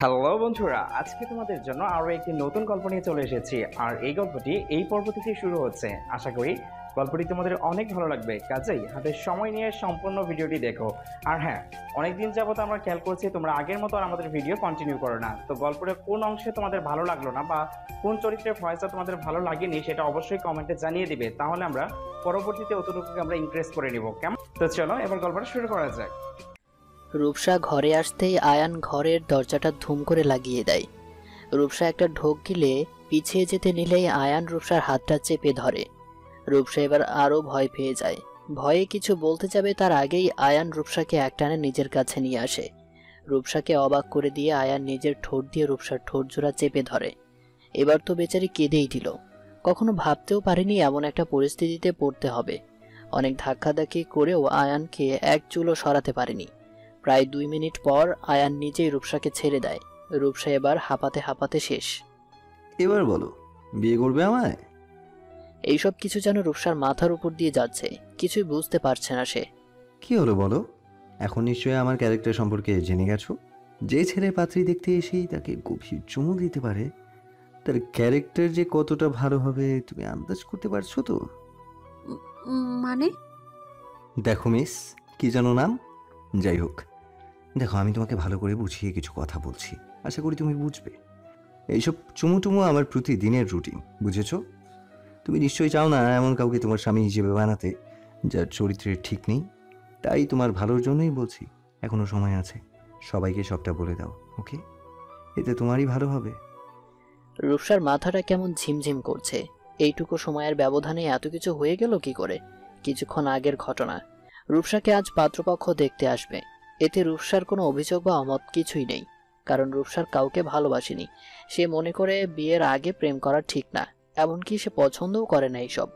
Hello বন্ধুরা, আজকে তোমাদের জন্য আরো একটি নতুন গল্প নিয়ে চলে এসেছি। আর এই গল্পটি এই পর্ব থেকে শুরু হচ্ছে। আশা করি গল্পটি তোমাদের অনেক ভালো লাগবে, কাজেই হাতে সময় নিয়ে সম্পূর্ণ ভিডিওটি দেখো। আর হ্যাঁ, অনেকদিন যাবত আমরা খেয়াল করছি তোমরা আগের মতো আর আমাদের ভিডিও কন্টিনিউ করো না। তো গল্পের কোন অংশে তোমাদের ভালো লাগলো না বা কোন চরিত্রের ভয়েসটা তোমাদের ভালো লাগেনি সেটা অবশ্যই কমেন্টে জানিয়ে দিবে, তাহলে আমরা পরবর্তীতে অতটুকু আমরা ইনক্রিজ করে নিব। কেমন? তো চলো এবার গল্পটা শুরু করা যাক। রূপসা ঘরে আসতেই আয়ান ঘরের দরজাটা ধুম করে লাগিয়ে দেয়। রূপসা একটা ঢোক গিলে পিছিয়ে যেতে নিলেই আয়ান রূপসার হাতটা চেপে ধরে। রূপসা এবার আরো ভয় পেয়ে যায়। ভয়ে কিছু বলতে যাবে তার আগেই আয়ান রূপসাকে একটানে নিজের কাছে নিয়ে আসে। রূপসাকে অবাক করে দিয়ে আয়ান নিজের ঠোঁট দিয়ে রূপসার ঠোঁট জোড়া চেপে ধরে। এবার তো বেচারি কেঁদেই দিল। কখনো ভাবতেও পারেনি এমন একটা পরিস্থিতিতে পড়তে হবে। অনেক ধাক্কাধাক্কি করেও আয়ানকে এক চুলও সরাতে পারেনি। প্রায় 2 মিনিট পর আয়ান নিজেই রূপসাকে ছেড়ে দেয়। রূপসা এবার হাঁপাতে হাঁপাতে শেষ। এবার বলো, বিয়ে করবে আমায়? এইসব কিছু যেন রূপসার মাথার উপর দিয়ে যাচ্ছে, কিছুই বুঝতে পারছে না সে। কি হলো বলো? এখন নিশ্চয়ই আমার ক্যারেক্টার সম্পর্কে জেনে গেছো। যে ছেলে পাত্রী দেখতে এসেই তাকে গভীর চুমু দিতে পারে, তার ক্যারেক্টার যে কতটা ভালো হবে তুমি আন্দাজ করতে পারছো তো? মানে? দেখো মিস, কি যেন নাম? যাই হোক, দেখো আমি তোমাকে ভালো করে বুঝিয়ে কিছু কথা বলছি, আশা করি তুমি বুঝবে। এইসব চুমু টুমু আমার প্রতিদিনের রুটিন, বুঝেছো? তুমি নিশ্চয়ই চাও না এমন কাউকে তোমার স্বামী হিসেবে বানাতে যার চরিত্রের ঠিক নেই। তাই তোমার ভালোর জন্যই বলছি, এখনো সময় আছে, সবাইকে সবটা বলে দাও, ওকে? এতে তোমারই ভালো হবে। রূপসার মাথাটা কেমন ঝিমঝিম করছে। এইটুকু সময়ের ব্যবধানে এত কিছু হয়ে গেল কি করে? কিছুক্ষণ আগের ঘটনা। রূপসাকে আজ পাত্রপক্ষ দেখতে আসবে। এতে রূপসার কোনো অভিযোগ বা অমত কিছুই নেই, কারণ রূপসার কাউকে ভালোবাসেনি। সে মনে করে বিয়ের আগে প্রেম করা ঠিক না, এমনকি সে পছন্দও করে না এইসব।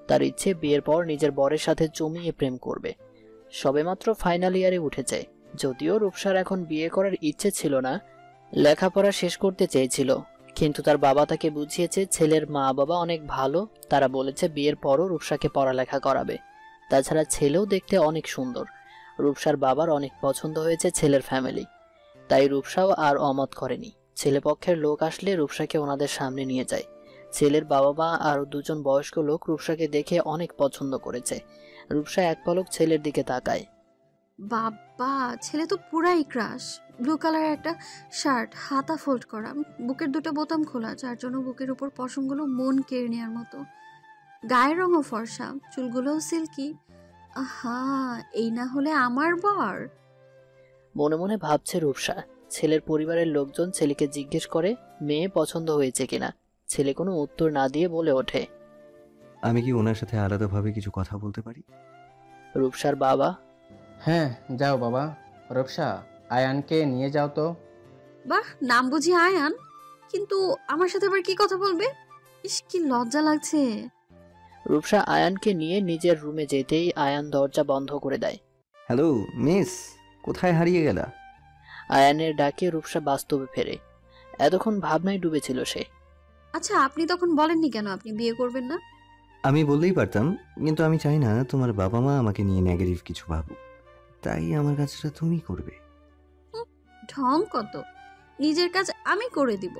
তার ইচ্ছে বিয়ের পর নিজের বরের সাথে জমিয়ে প্রেম করবে। সবেমাত্র ফাইনাল ইয়ারে উঠেছে। যদিও রূপসার এখন বিয়ে করার ইচ্ছে ছিল না, লেখাপড়া শেষ করতে চেয়েছিল, কিন্তু তার বাবা তাকে বুঝিয়েছে ছেলের মা বাবা অনেক ভালো, তারা বলেছে বিয়ের পরও রূপসাকে পড়ালেখা করাবে। তাছাড়া ছেলেও দেখতে অনেক সুন্দর। রূপসার বাবার অনেক পছন্দ হয়েছে ছেলের ফ্যামিলি, তাই রূপসাও আর অমত করেনি। ছেলেপক্ষের লোক আসলে রূপসাকে ওনাদের সামনে নিয়ে যায়। ছেলের বাবা মা আর 2জন বয়স্ক লোক রূপসাকে দেখে অনেক পছন্দ করেছে। রূপসা এক পলক ছেলের দিকে তাকায়। বাবা, ছেলে তো পুরাই ক্রাশ। ব্লু কালারের একটা শার্ট, হাতা ফোল্ড করা, বুকের 2টা বোতাম খোলা, যার জন্য বুকের উপর পশমগুলো মন কেড়ে নেওয়ার মতো। গায়ের রঙও ফর্সা, চুলগুলোও সিল্কি। আহা, এই না হলে আমার বর। মনে মনে ভাবছে রূপসা। ছেলের পরিবারের লোকজন ছেলেকে জিজ্ঞেস করে মেয়ে পছন্দ হয়েছে কিনা। ছেলে কোনো উত্তর না দিয়ে বলে ওঠে, আমি কি ওনার সাথে আলাদাভাবে কিছু কথা বলতে পারি? রূপসার বাবা, হ্যাঁ যাও বাবা। রূপসা, আয়ানকে নিয়ে যাও তো। বাহ, নাম বুঝি আয়ান, কিন্তু আমার সাথে আবার কি কথা বলবে? ইস, কি লজ্জা লাগছে। রূপসা আয়ানকে নিয়ে নিজের রুমে যেতেই আয়ান দরজা বন্ধ করে দেয়। হ্যালো মিস, কোথায় হারিয়ে গেলা? আয়ানের ডাকে রূপসা বাস্তবে ফেরে। এতক্ষণ ভাবনায় ডুবেছিল সে। আচ্ছা, আপনি তখন বলেননি কেন আপনি বিয়ে করবেন না? আমি বললেই পারতাম, কিন্তু আমি চাই না তোমার বাবা মা আমাকে নিয়ে নেগেটিভ কিছু ভাবুক, তাই আমার কাজটা তুমি করবে। ঢং কত! নিজের কাজ আমি করে দিব।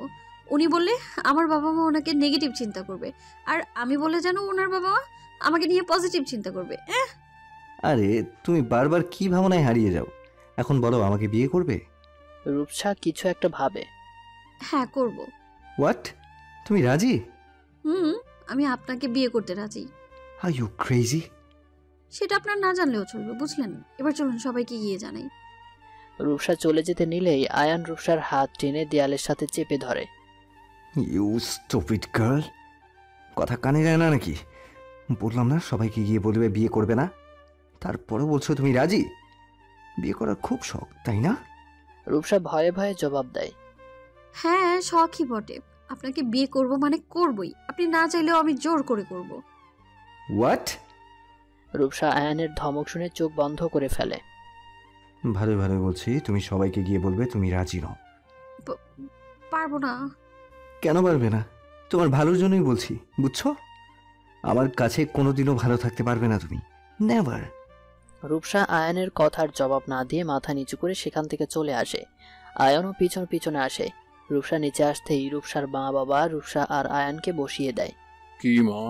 উনি বললে আমার বাবা মা ওনাকে নেগেটিভ চিন্তা করবে, আর আমি বলে জানো ওনার বাবা মা আমাকে নিয়ে পজিটিভ চিন্তা করবে। আরে তুমি বারবার কি ভাবনায় হারিয়ে যাও? এখন বলো, আমাকে বিয়ে করবে? রূপসা কিছু একটা ভাবে। হ্যাঁ, করব। হোয়াট? তুমি রাজি? আমি আপনাকে বিয়ে করতে রাজি। Are you crazy? সেটা আপনার না জানলেও চলবে, বুঝলেন? এবার চলুন সবাইকে গিয়ে জানাই। রূপসা চলে যেতে নিলেই আয়ান রূপসার হাত টেনে দেয়ালের সাথে চেপে ধরে। ইউ স্টুপিড গার্ল, কথা কানে যায় না নাকি? বললাম না সবাইকে গিয়ে বলবে বিয়ে করবে না, তারপরে বলছো তুমি রাজি? বিয়ে করার খুব শখ, তাই না? রূপসা ভয়ে ভয়ে জবাব দেয়, হ্যাঁ, শখই বটে। আপনাকে বিয়ে করব মানে করবই, আপনি না চাইলেও আমি জোর করে করব। হোয়াট? রূপসা আয়ানের ধমক শুনে চোখ বন্ধ করে ফেলে। ভালো ভালো বলছি, তুমি সবাইকে গিয়ে বলবে তুমি রাজি নও। পারবো না। কেন পারবে না? তোমার ভালোর জন্যই বলছি, বুঝছো? আমার কাছে কোনোদিনও ভালো থাকতে পারবে না তুমি, নেভার। রূপসা আয়ানের কথার জবাব না দিয়ে মাথা নিচু করে সেখান থেকে চলে আসে। আয়ানও পিছন পিছনে আসে। রূপসা নিচে আসতেই রূপসার মা বাবা রূপসা আর আয়ানকে বসিয়ে দেয়। কি মা,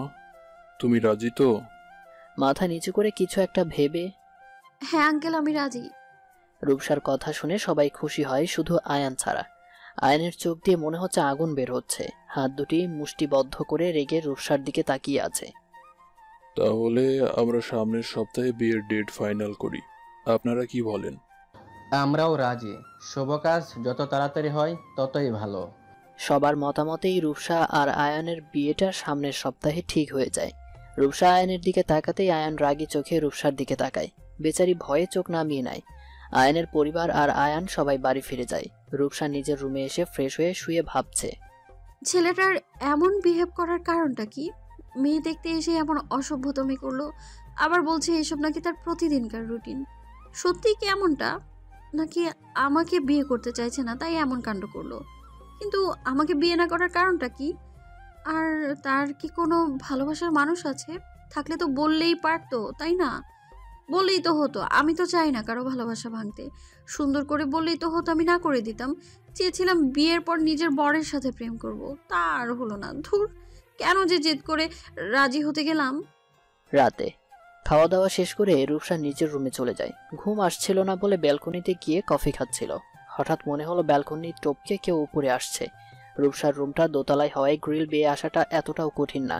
তুমি রাজি তো? মাথা নিচু করে কিছু একটা ভেবে হ্যাঁ আঙ্কেল, আমি রাজি। রূপসার কথা শুনে সবাই খুশি হয়, শুধু আয়ান ছাড়া। আয়ানের চোখ দিয়ে মনে হচ্ছে আগুন বের হচ্ছে। হাত দুটি মুষ্টিবদ্ধ করে রেগে রূপসার দিকে তাকিয়ে আছে। তাহলে আমরা সামনের সপ্তাহে বিয়ের ডেট ফাইনাল করি, আপনারা কি বলেন? আমরাও রাজি। শুভ কাজ যত তাড়াতাড়ি হয় ততই ভালো। সবার মতামতেই রূপসা আর আয়ানের বিয়েটা সামনের সপ্তাহে ঠিক হয়ে যায়। রূপসা আয়ানের দিকে তাকাতেই আয়ান রাগী চোখে রূপসার দিকে তাকায়। বেচারি ভয়ে চোখ নামিয়ে নেয়। আয়ানের পরিবার আর আয়ান সবাই বাড়ি ফিরে যায়। রূপসা নিজের রুমে এসে ফ্রেশ হয়ে শুয়ে ভাবছে, ছেলেটার এমন বিহেভ করার কারণটা কি? মেয়ে দেখতে এসে এমন অসভ্যতমি করলো, আবার বলছে এসব নাকি তার প্রতিদিনকার রুটিন। সত্যি কি এমনটা, নাকি আমাকে বিয়ে করতে চাইছে না তাই এমন কাণ্ড করলো? কিন্তু আমাকে বিয়ে না করার কারণটা কি? আর তার কি কোনো ভালোবাসার মানুষ আছে? থাকলে তো বললেই পারতো, তাই না? বললেই তো হতো। আমি তো চাই না কারো ভালোবাসা ভাঙতে। সুন্দর করে বললেই তো হতো, আমি না করে দিতাম। চেয়েছিলাম বিয়ের পর নিজের বরের সাথে প্রেম করব, তা আর হলো না। ধুর, কেন যে জেদ করে রাজি হতে গেলাম। রাতে খাওয়া দাওয়া শেষ করে রূপসা নিজের রুমে চলে যায়। ঘুম আসছিল না বলে ব্যালকনিতে গিয়ে কফি খাচ্ছিল। হঠাৎ মনে হলো ব্যালকনি টপকে কেউ উপরে আসছে। রূপসার রুমটা দোতলায় হওয়ায় গ্রিল বেয়ে আসাটা এতটাও কঠিন না।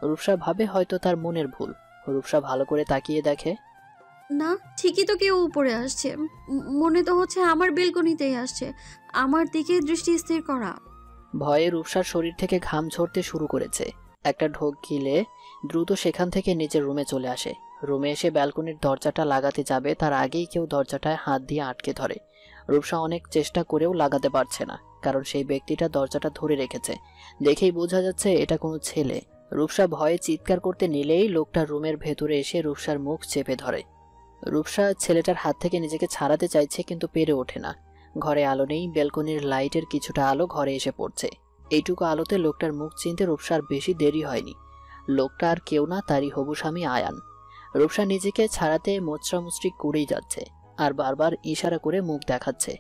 রূপসা ভাবে হয়তো তার মনের ভুল। রূপসা ভালো করে তাকিয়ে দেখে, না, ঠিকই তো কেউ উপরে আসছে। মনে তো হচ্ছে আমার বেলকনিতেই আসছে, আমার দিকে দৃষ্টি স্থির করা। ভয়ে রূপসার শরীর থেকে ঘাম ঝরতে শুরু করেছে। একটা ঢোক গিলে দ্রুত সেখান থেকে নিজের রুমে চলে আসে। রুমে এসে ব্যালকনির দরজাটা লাগাতে যাবে তার আগেই কেউ দরজাটায় হাত দিয়ে আটকে ধরে। রূপসা অনেক চেষ্টা করেও লাগাতে পারছে না, কারণ সেই ব্যক্তিটা দরজাটা ধরে রেখেছে। দেখেই বোঝা যাচ্ছে এটা কোনো ছেলে। রূপসা ভয়ে চিৎকার করতে নিলেই লোকটা রুমের ভেতরে এসে রূপসার মুখ চেপে ধরে। রূপসা ছেলেটার হাত থেকে নিজেকে ছাড়াতে চাইছে, কিন্তু পেরে ওঠে না। ঘরে আলো নেই, ব্যালকনির লাইটের কিছুটা আলো ঘরে এসে পড়ছে। এইটুকু আলোতে লোকটার মুখ চিনতে রূপসার বেশি দেরি হয়নি। লোকটা আর কেউ না, তারই হবু স্বামী আয়ান। রূপসা নিজেকে ছাড়াতে মোচড়ামুচড়ি করেই যাচ্ছে আর বারবার ইশারা করে মুখ দেখাচ্ছে,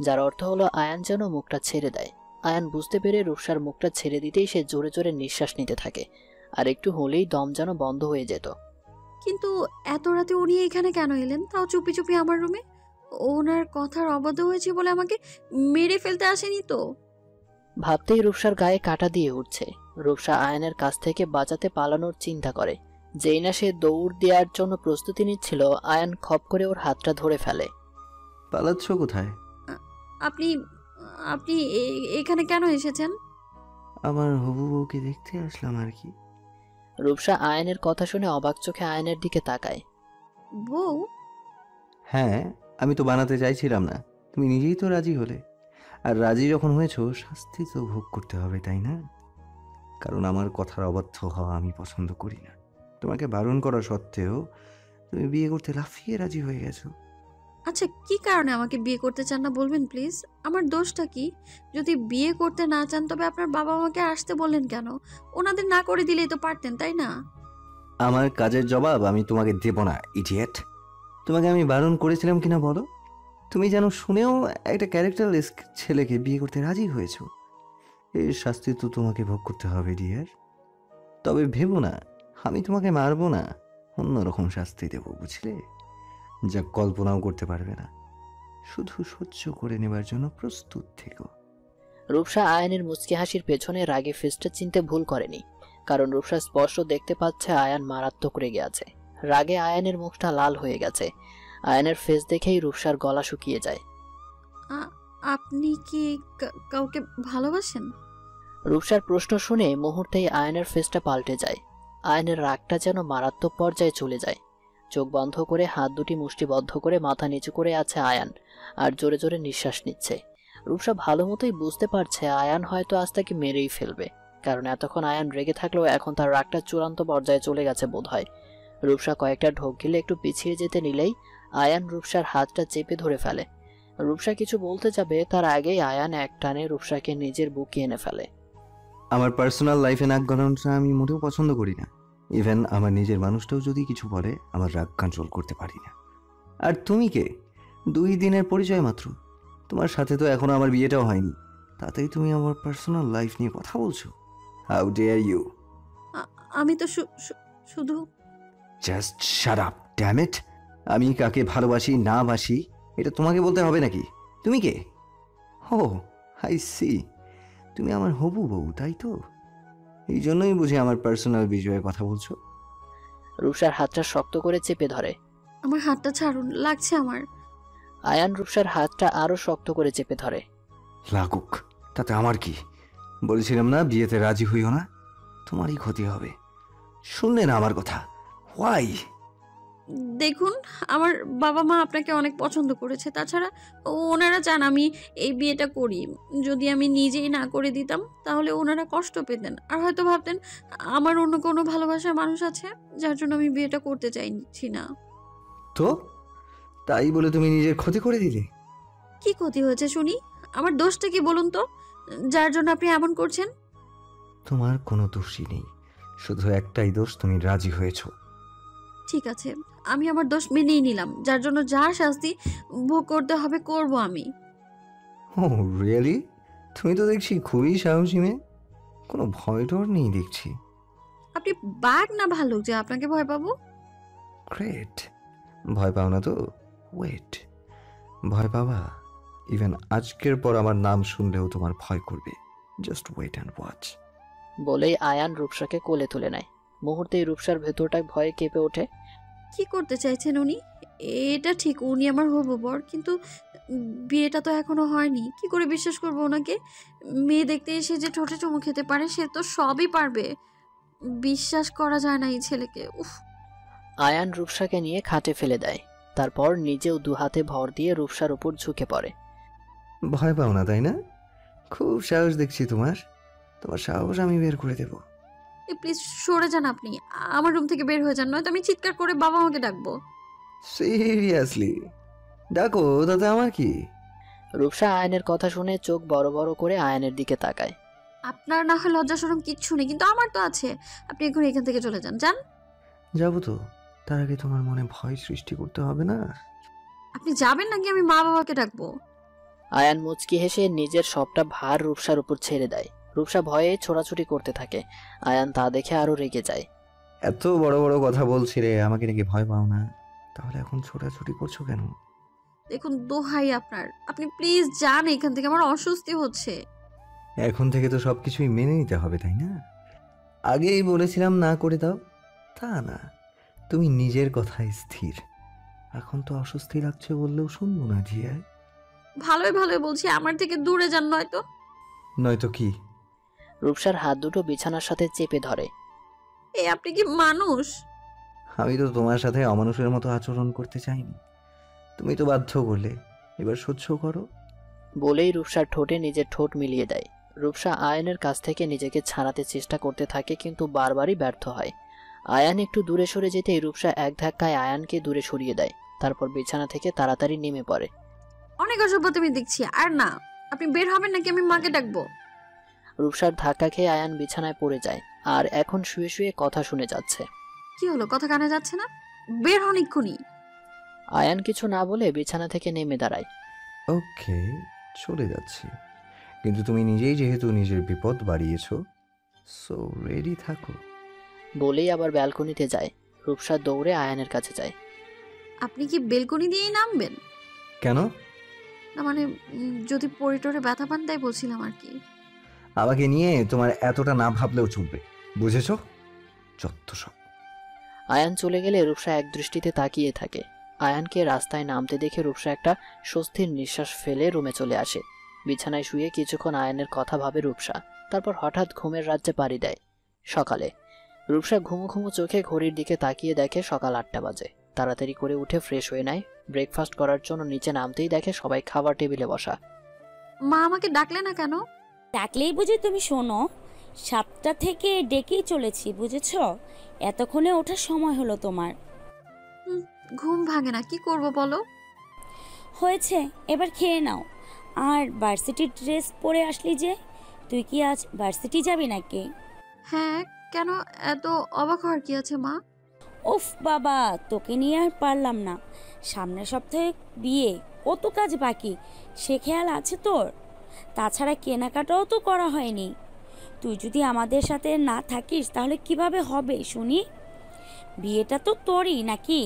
যার অর্থ হলো আয়ান যেন মুখটা ছেড়ে দেয়। আয়ান বুঝতে পেরে রূপসার মুখটা ছেড়ে দিতেই সে জোরে জোরে নিঃশ্বাস নিতে থাকে, আর একটু হলেই দম যেন বন্ধ হয়ে যেত। কিন্তু এত রাতে উনি এখানে কেন এলেন, তাও চুপি চুপি আমার রুমে? ওনার কথার অবাধ্য হয়েছে বলে আমাকে মেরে ফেলতে আসেনি তো? ভাবতেই রূপসার গায়ে কাঁটা দিয়ে উঠছে। রূপসা আয়ানের কাছ থেকে বাঁচাতে পালানোর চিন্তা করে। যেই না সে দৌড় দেওয়ার জন্য প্রস্তুতি নিচ্ছিল, আয়ান খপ করে ওর হাতটা ধরে ফেলে। পালাচ্ছ কোথায়? আপনি আপনি এখানে কেন এসেছেন? আমার হবু বউকে দেখতে আসলাম আর কি। রূপসা আয়ানের কথা শুনে অবাক চোখে আয়ানের দিকে তাকায়। বউ? হ্যাঁ, আমি তো বানাতে চাইছিলাম না, তুমি নিজেই তো রাজি হলে। আর রাজি যখন হয়েছো, শাস্তি তো ভোগ করতে হবে, তাই না? কারণ আমার কথার অবাধ্য হওয়া আমি পছন্দ করি না। তোমাকে বারণ করা সত্ত্বেও তুমি বিয়ে করতে লাফিয়ে রাজি হয়ে গেছো। আচ্ছা, কি কারণে আমাকে বিয়ে করতে চান না বলবেন প্লিজ? আমার দোষটা কি? যদি বিয়ে করতে না চান তবে আপনার বাবা আমাকে আসতে বললেন কেন? ওনাদের না করে দিলেই তো পারতেন, তাই না? আমার কাজের জবাব আমি তোমাকে দেব না, ইডিয়েট। তোমাকে আমি বারণ করেছিলাম কিনা বলো? তুমি যেন শুনেও একটা ক্যারেক্টারলেস ছেলেকে বিয়ে করতে রাজি হয়েছো। এর শাস্তি তো তোমাকে ভোগ করতে হবে ডিয়ার। তবে ভেবো না, আমি তোমাকে মারবো না, অন্যরকম শাস্তি দেবো, বুঝলে? যা কল্পনাও করতে পারবে না। শুধু সহ্য করে নেবার জন্য প্রস্তুত থেকো। রূপসা আয়ানের মুচকি হাসির পেছনে রাগে ফেসটা চিনতে ভুল করেনি, কারণ রূপসা স্পষ্ট দেখতে পাচ্ছে আয়ান মারাত্মক রেগে আছে। রাগে আয়ানের মুখটা লাল হয়ে গেছে। আয়ানের ফেস দেখেই রূপসার গলা শুকিয়ে যায়। আপনি কি কাউকে ভালোবাসেন? রূপসার প্রশ্ন শুনে মুহূর্তেই আয়ানের ফেসটা পাল্টে যায়। আয়ানের রাগটা যেন মারাত্মক পর্যায়ে চলে যায়। চোখ বন্ধ করে হাত দুটি মুষ্টিবদ্ধ করে মাথা নিচু করে আছে আয়ান, আর জোরে জোরে নিঃশ্বাস নিচ্ছে। রূপসা ভালো মতোই বুঝতে পারছে আয়ান হয়তো আজ তাকে মেরেই ফেলবে, কারণ এতক্ষণ আয়ান রেগে থাকলেও এখন তার রাগটা চূড়ান্ত পর্যায়ে চলে গেছে বোধহয়। রূপসা কয়েকটা ঢোক গিলে একটু পিছিয়ে যেতে নিলেই আয়ান রূপসার হাতটা চেপে ধরে ফেলে। রূপসা কিছু বলতে যাবে তার আগেই আয়ান এক টানে রূপসাকে নিজের বুকে এনে ফেলে। আমার পার্সোনাল লাইফে নাক গলানোটা আমি মোটেও পছন্দ করি না। ইভেন আমার নিজের মানুষটাও যদি কিছু বলে, আমার রাগ কন্ট্রোল করতে পারি না। আর তুমি কে? 2 দিনের পরিচয় মাত্র, তোমার সাথে তো এখনো আমার বিয়েটাও হয়নি, তাতেই তুমি আমার পার্সোনাল লাইফ নিয়ে কথা বলছো? How dare you! আমি তো শুধু just shut up, damn it! আমি কাকে ভালোবাসি না বাসি এটা তোমাকে বলতে হবে নাকি? তুমি কে? ও, আই সি, তুমি আমার হবু বউ, তাই তো? এই জন্যই বুঝি আমার পার্সোনাল বিষয়ে কথা বলছো। রূপসার হাতটা শক্ত করে চেপে ধরে। আমার হাতটা ছাড়ুন, লাগছে আমার। আয়ান রূপসার হাতটা আরো শক্ত করে চেপে ধরে। লাগুক, তাতে আমার কি? বলেছিলাম না বিয়েতে রাজি হইও না, তোমারই ক্ষতি হবে। শুনলে না আমার কথা? হোয়াই? দেখুন, আমার বাবা মা আপনাকে অনেক পছন্দ করেছে, তাছাড়া ওনারা চান আমি এই বিয়েটা করি। যদি আমি নিজেই না করে দিতাম তাহলে ওনারা কষ্ট পেতেন, আর হয়তো ভাবতেন আমার অন্য কোনো ভালোবাসার মানুষ আছে, যার জন্য আমি বিয়েটা করতে চাইছি না। তো তাই বলে তুমি নিজের ক্ষতি করে দিলে? কি ক্ষতি হয়েছে শুনি? আমার দোষটা কি বলুন তো, যার জন্য আপনি এমন করছেন? তোমার কোনো দোষই নেই, শুধু একটাই দোষ, তুমি রাজি হয়েছো। ঠিক আছে, আমি আমার দোষ মেনেই নিলাম, যার জন্য যা শাস্তি ভোগ করতে হবে করব আমি। ও রিয়েলি? তুমি তো দেখছি খুবই সাহসী মেয়ে, কোনো ভয় ডর নেই দেখছি। আপনি বাঘ না ভালুক যে আপনাকে ভয় পাবো? গ্রেট, ভয় পাও না তো? ওয়েট, ভয় পাবা? ইভেন আজকের পর আমার নাম শুনলেও তোমার ভয় করবে। Just wait and watch. বলেই আয়ান রূপসাকে কোলে তুলে নেয়। মুহূর্তেই রূপসার ভেতরটা ভয়ে কেঁপে ওঠে। কি করতে চাইছেন উনি? এটা ঠিক উনি আমার হবু বর, কিন্তু বিয়েটা তো এখনো হয়নি, কি করে বিশ্বাস করবো ওনাকে? মেয়ে দেখতে এসে যে ঠোঁটে চুমু খেতে পারে সে তো সবই পারবে, বিশ্বাস করা যায় না এই ছেলেকে। উফ। আয়ান রূপসাকে নিয়ে খাটে ফেলে দেয়, তারপর নিজেও দুহাতে ভর দিয়ে রূপসার উপর ঝুঁকে পড়ে। ভয় পাও না তাই না? খুব সাহস দেখছি তোমার, তোমার সাহস আমি বের করে দেবো। প্লিজ সরে যান আপনি, আমার রুম থেকে বের হয়ে যান, নয়তো আমি চিৎকার করে বাবা মাকে ডাকবো। সিরিয়াসলি? ডাকো, তাতে আমার কি? রূপসা আয়ানের কথা শুনে চোখ বড় বড় করে আয়ানের দিকে তাকায়। আপনার না হয় লজ্জা শরম কিচ্ছু নেই, কিন্তু আমার তো আছে। আপনি এখন এখান থেকে চলে যান, যান। যাবো তো, তার আগে তোমার মনে ভয় সৃষ্টি করতে হবে না? আপনি যাবেন নাকি আমি মা বাবাকে ডাকবো? আয়ান মুচকি হেসে নিজের সবটা ভার রূপসার উপর ছেড়ে দেয়। রূপসা ভয়ে ছোড়াছুটি করতে থাকে। আয়ান তা দেখে আরো রেগে যায়। এত বড় বড় কথা বলছিলে, আমাকে নাকি ভয় পাও না? তাহলে এখন ছোটাছুটি করছো কেন? দেখুন দোহাই আপনার, আপনি প্লিজ যান এখান থেকে, আমার অস্বস্তি হচ্ছে। এখন থেকে তো সবকিছুই মেনে নিতে হবে তাই না? আগেই বলেছিলাম না করে দাও, তা না, তুমি নিজের কথায় স্থির। এখন তো অস্বস্তি লাগছে বললেও শুনবো না জিয়া। ভালোই ভালোই বলছি, আমার থেকে দূরে যান, নয়তো। নয়তো কি? রূপসার হাত দুটো বিছানার সাথে চেপে ধরে। আপনি কি মানুষ? আমি তো তোমার সাথে অমানুষের মতো আচরণ করতে চাইনি, তুমি তো বাধ্য করলে, এবার সহ্য করো। বলেই রূপসার ঠোঁটে নিজের ঠোঁট মিলিয়ে দেয়। রূপসা আয়ানের কাছ থেকে নিজেকে ছাড়াতে চেষ্টা করতে থাকে, কিন্তু বারবারই ব্যর্থ হয়। আয়ান একটু দূরে সরে যেতেই রূপসা এক ধাক্কায় আয়ানকে দূরে সরিয়ে দেয়, তারপর বিছানা থেকে তাড়াতাড়ি নেমে পড়ে। অনেক অসভ্য তুমি দেখছি, আর না। আপনি বের হবেন নাকি আমি মাকে ডাকবো? রূপসার ধাক্কা খেয়ে আয়ান বিছানায় পড়ে যায়, আর এখন শুয়ে শুয়ে কথা শুনে যাচ্ছে। কি হলো, কথা কানে যাচ্ছে না? বের হন এক্ষুনি। আয়ান কিছু না বলে বিছানা থেকে নেমে দাঁড়ায়। ওকে, চলে যাচ্ছি, কিন্তু তুমি নিজেই যেহেতু নিজের বিপদ বাড়িয়েছো, সো রেডি থাকো। বলেই আবার ব্যালকনিতে যায়। রূপসা দৌড়ে আয়ানের কাছে যায়। আপনি কি বেলকনি দিয়েই নামবেন? কেন? না মানে, যদি পরিটরে ব্যথা পান তাই বলছিলাম আর কি। আমাকে নিয়ে তোমার এতটা না ভাবলেও চলবে, বুঝেছো? যত সব। আয়ান চলে গেলে রূপসা এক দৃষ্টিতে তাকিয়ে থাকে। আয়ানকে রাস্তায় নামতে দেখে রূপসা একটা স্বস্তির নিঃশ্বাস ফেলে রুমে চলে আসে। বিছানায় শুয়ে কিছুক্ষণ আয়ানের কথা ভাবে রূপসা, তারপর হঠাৎ ঘুমের রাজ্যে পাড়ি দেয়। সকালে রূপসা ঘুমু ঘুমু চোখে ঘড়ির দিকে তাকিয়ে দেখে সকাল 8টা বাজে। তাড়াতাড়ি করে উঠে ফ্রেশ হয়ে নেয়। ব্রেকফাস্ট করার জন্য নিচে নামতেই দেখে সবাই খাবার টেবিলে বসা। মা আমাকে ডাকলে না কেন? ডাকলেই বুঝি তুমি শোনো? 7টা থেকে ডেকেই চলেছি, বুঝেছো? এতক্ষণে ওঠার সময় হলো তোমার। ঘুম ভাঙে না, কি করব বলো? হয়েছে, এবার খেয়ে নাও। আর ভার্সিটির ড্রেস পরে আসলি যে, তুই কি আজ ভার্সিটি যাবি নাকি? হ্যাঁ, কেন এত অবাক হওয়ার কি আছে মা? উফ বাবা, তোকে নিয়ে আর পারলাম না। সামনের সপ্তাহে বিয়ে, কত কাজ বাকি, সে খেয়াল আছে তোর? তাছাড়া কেনাকাটাও তো করা হয়নি। তুই যদি আমাদের সাথে না থাকিস তাহলে কিভাবে হবে শুনি? বিয়েটা তো তোরই নাকি?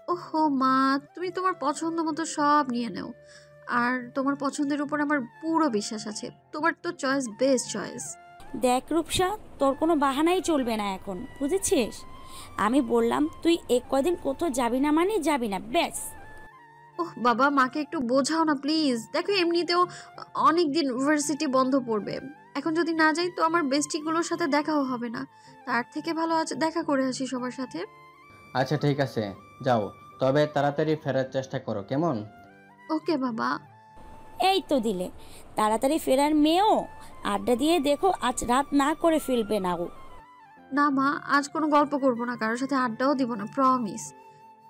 ওহো মা, তুমি তোমার পছন্দ মতো সব নিয়ে নাও। আর তোমার পছন্দের উপর আমার পুরো বিশ্বাস আছে। তোমার তো চয়েস বেস্ট চয়েস। দেখ রূপসা, তোর কোনো বাহানাই চলবে না এখন, বুঝেছিস? আমি বললাম তুই এক কদিন কোথাও যাবি না মানে যাবি না, ব্যাস। ওহ বাবা, মাকে একটু বোঝাও না প্লিজ। দেখো এমনিতেও অনেক দিন ইউনিভার্সিটি বন্ধ পড়বে। এখন যদি না যাই তো আমার বেস্টিগুলোর সাথে দেখাও হবে না। তার থেকে ভালো আজ দেখা করে আসি সবার সাথে। আচ্ছা ঠিক আছে, যাও, তবে তাড়াতাড়ি ফেরার চেষ্টা করো, কেমন? ওকে বাবা। এই তো দিলে তাড়াতাড়ি ফেরার মেয়েও আড্ডা দিয়ে দেখো আজ রাত না করে ফেলবে না ও। না মা, আজ কোনো গল্প করব না, কারোর সাথে আড্ডাও দিব না, প্রমিস।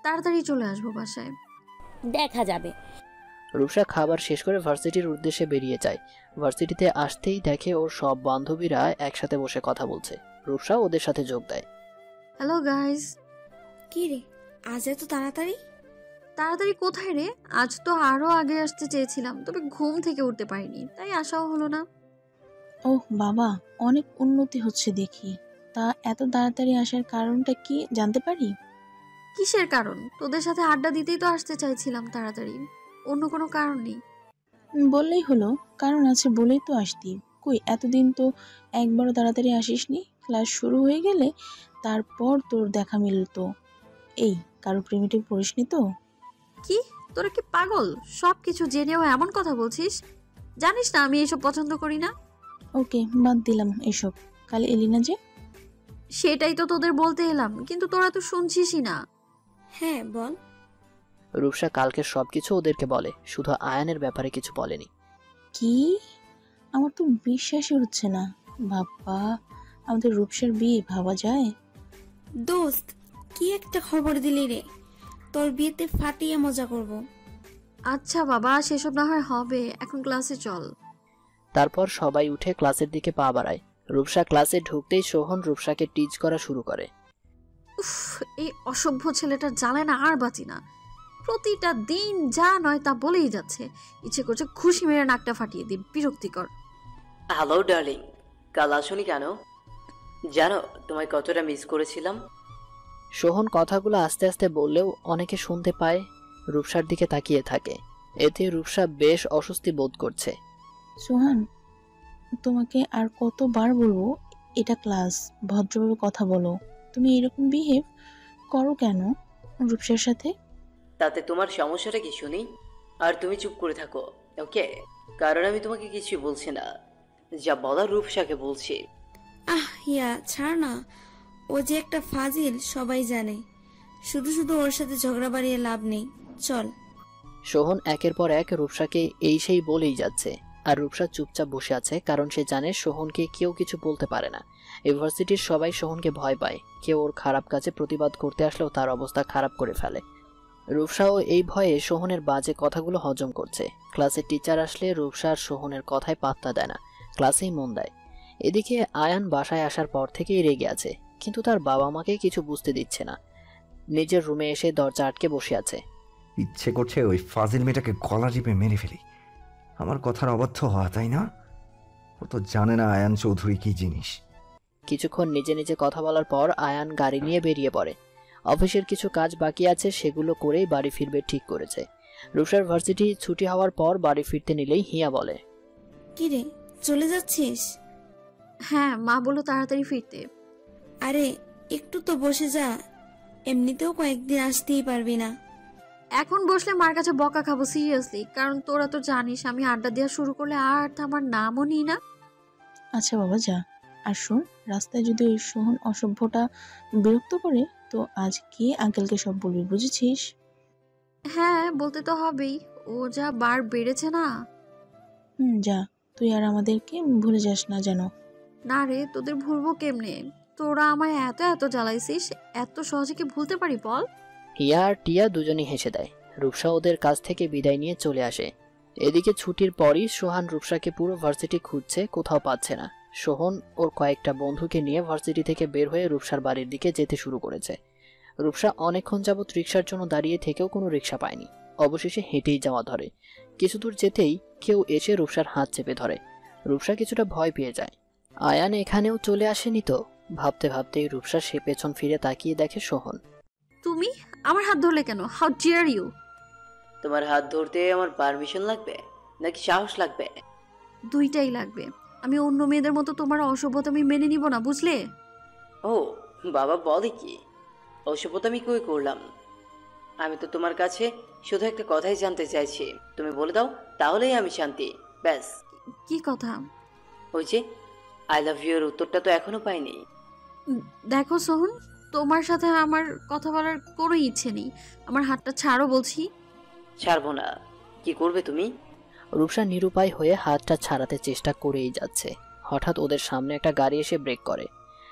তাড়াতাড়ি চলে আসবো বাসায়। দেখা যাবে। রূপসা খাবার শেষ করে ভার্সিটির উদ্দেশ্যে বেরিয়ে যায়। ভার্সিটিতে আসতেই দেখে ওর সব বান্ধবীরা একসাথে বসে কথা বলছে। রূপসা ওদের সাথে যোগ দেয়। Hello guys. কি রে, আজ এত তাড়াতাড়ি? তাড়াতাড়ি কোথায় রে? আজ তো আরো আগে আসতে চেয়েছিলাম, তবে ঘুম থেকে উঠতে পারিনি, তাই আসাও হলো না। ওহ বাবা, অনেক উন্নতি হচ্ছে দেখি। তা এত তাড়াতাড়ি আসার কারণটা কি জানতে পারি? কিসের কারণ? তোদের সাথে আড্ডা দিতেই তো আসতে চাইছিলাম তাড়াতাড়ি, অন্য কোনো কারণ নেই। বললেই হলো, কারণ আছে বলেই তো আসতি। কই এতদিন তো একবারও তাড়াতাড়ি আসিসনি। ক্লাস শুরু হয়ে গেলে তারপর তোর দেখা মিলতো। এই, কারো প্রেমিটে পড়িসনি তো? কি, তোরা কি পাগল? সব কিছু জেনেও এমন কথা বলছিস? জানিস না আমি এসব পছন্দ করি না। ওকে, বাদ দিলাম এসব। কাল এলি না যে? সেটাই তো তোদের বলতে এলাম, কিন্তু তোরা তো শুনছিসই না। হ্যাঁ বল। রূপসা কালকে সবকিছু ওদেরকে বলে, শুধু আয়ানের ব্যাপারে কিছু বলেনি। কি? আমার তো বিশ্বাসই হচ্ছে না। বাবা, আমাদের রূপসার বিয়ে ভাবা যায়? দোস্ত, কি একটা খবর দিলি রে, তোর বিয়েতে ফাটিয়ে মজা করব। আচ্ছা বাবা, সেসব না হয় হবে, এখন ক্লাসে চল। তারপর সবাই উঠে ক্লাসের দিকে পা বাড়ায়। রূপসা ক্লাসে ঢুকতেই সোহন রূপসাকে টিজ করা শুরু করে। উফ, এই অসভ্য ছেলেটার জ্বালায় না আর বাঁচি না। প্রতিটা দিন যা নয় তা বলেই যাচ্ছে। ইচ্ছে করছে খুশি মেরে নাকটা ফাটিয়ে দিই, বিরক্তিকর। হ্যালো ডার্লিং, কাল আসোনি কেন? জানো তোমায় কতটা মিস করেছিলাম। সোহন কথাগুলো আস্তে আস্তে বললেও অনেকে শুনতে পায়। রূপসার দিকে তাকিয়ে থাকে। এতে রূপসা বেশ অস্বস্তি বোধ করছে। সোহান, তোমাকে আর কতবার বলবো, এটা ক্লাস, ভদ্রভাবে কথা বলো। তুমি এরকম বিহেভ করো কেন রূপসার সাথে? তাতে তোমার সমস্যাটা কি শুনি? আর তুমি চুপ করে থাকো, ওকে? কারণ আমি তোমাকে কিছু বলছি না, যা বলার রূপসাকে বলছি। ইয়া ছাড় না, ও যে একটা ফাজিল সবাই জানে। শুধু শুধু ওর সাথে ঝগড়া বাড়িয়ে লাভ নেই, চল। সোহন একের পর এক রূপসাকে এই সেই বলেই যাচ্ছে। আর রূপসা চুপচাপ বসে আছে, কারণ সে জানে সোহনকে কেউ কিছু বলতে পারে না। ইউনিভার্সিটির সবাই সোহনকে ভয় পায়। কেউ ওর খারাপ কাজে প্রতিবাদ করতে আসলেও তার অবস্থা খারাপ করে ফেলে। রূপসাও এই ভয়ে সোহনের বাজে কথাগুলো হজম করছে। ক্লাসে টিচার আসলে রূপসা আর সোহনের কথায় পাত্তা দেয় না, ক্লাসেই মন দেয়। এদিকে আয়ান বাসায় আসার পর থেকেই রেগে আছে, কিন্তু তার বাবা মাকে কিছু বুঝতে দিচ্ছে না। নিজের রুমে এসে দরজা আটকে বসে আছে। ইচ্ছে করছে ওই ফাজিল মেয়েটাকে গলা টিপে মেরে ফেলি। আমার কথার অবাধ্য হওয়া, তাই না? ও তো জানে না আয়ান চৌধুরী কি জিনিস। কিছুক্ষণ নিজে নিজে কথা বলার পর আয়ান গাড়ি নিয়ে বেরিয়ে পড়ে। অফিসের কিছু কাজ বাকি আছে, সেগুলো করেই বাড়ি ফিরবে ঠিক করেছে। রূপসার ভার্সিটি ছুটি হওয়ার পর বাড়ি ফিরতে নিলেই হিয়া বলে, কি রে, চলে যাচ্ছিস? হ্যাঁ, মা বললো তাড়াতাড়ি ফিরতে। আরে একটু তো বসে যা, এমনিতেও কয়েকদিন আসতেই পারবি না। এখন বসলে মার কাছে বকা খাবো সিরিয়াসলি, কারণ তোরা তো জানিস আমি আড্ডা দেওয়া শুরু করলে আর আমার নামও নিই না। আচ্ছা বাবা যা। আর শোন, রাস্তায় যদি ওই সোহন অসভ্যটা বিরক্ত করে তো আজকে আঙ্কেলকে সব বলবি, বুঝেছিস? হ্যাঁ, বলতে তো হবেই, ও যা বার বেড়েছে না। যা, তুই আর আমাদেরকে ভুলে যাস না যেন। না রে, তোদের ভুলবো কেমনে? তোরা আমায় এত এত জ্বালাইছিস, এত সহজে কি ভুলতে পারি বল? হিয়া আর টিয়া দুজনই হেসে দেয়। রূপসা ওদের কাছ থেকে বিদায় নিয়ে চলে আসে। এদিকে ছুটির পরই সোহান রূপসাকে পুরো ভার্সিটি খুঁজছে, কোথাও পাচ্ছে না। সোহন ওর কয়েকটা বন্ধুকে নিয়ে ভার্সিটি থেকে বের হয়ে রূপসার বাড়ির দিকে যেতে শুরু করেছে। রূপসা অনেকক্ষণ যাবৎ রিক্সার জন্য দাঁড়িয়ে থেকেও কোনো রিক্সা পায়নি। অবশেষে হেঁটেই যাওয়া ধরে। কিছু দূর যেতেই কেউ এসে রূপসার হাত চেপে ধরে। রূপসা কিছুটা ভয় পেয়ে যায়। আয়ান এখানেও চলে আসেনি তো? ভাবতে ভাবতেই রূপসা সে পেছন ফিরে তাকিয়ে দেখে সোহন। তুমি আমার হাত ধরলে কেন? How dare you! তোমার হাত ধরতে আমার পারমিশন লাগবে নাকি সাহস লাগবে? দুইটাই লাগবে। আমি অন্য মেয়েদের মতো তোমার অসভ্যতা আমি মেনে নিব না, বুঝলে? ও বাবা, বলে কি? অসভ্যতা আমি কই করলাম? আমি তো তোমার কাছে শুধু একটা কথাই জানতে চাইছি, তুমি বলে দাও, তাহলেই আমি শান্তি। ব্যাস। কি কথা? ওই যে আই লাভ ইউ এর উত্তরটা তো এখনো পাইনি। দেখো সোহন, তোমার সাথে আমার কথা বলার কোনো ইচ্ছে নেই। আমার হাতটা ছাড়ো বলছি। ছাড়বো না। কি করবে তুমি? রূপসা নিরুপায় হয়ে হাতটা ছাড়াতে চেষ্টা করেই যাচ্ছে। হঠাৎ ওদের সামনে একটা গাড়ি এসে ব্রেক করে।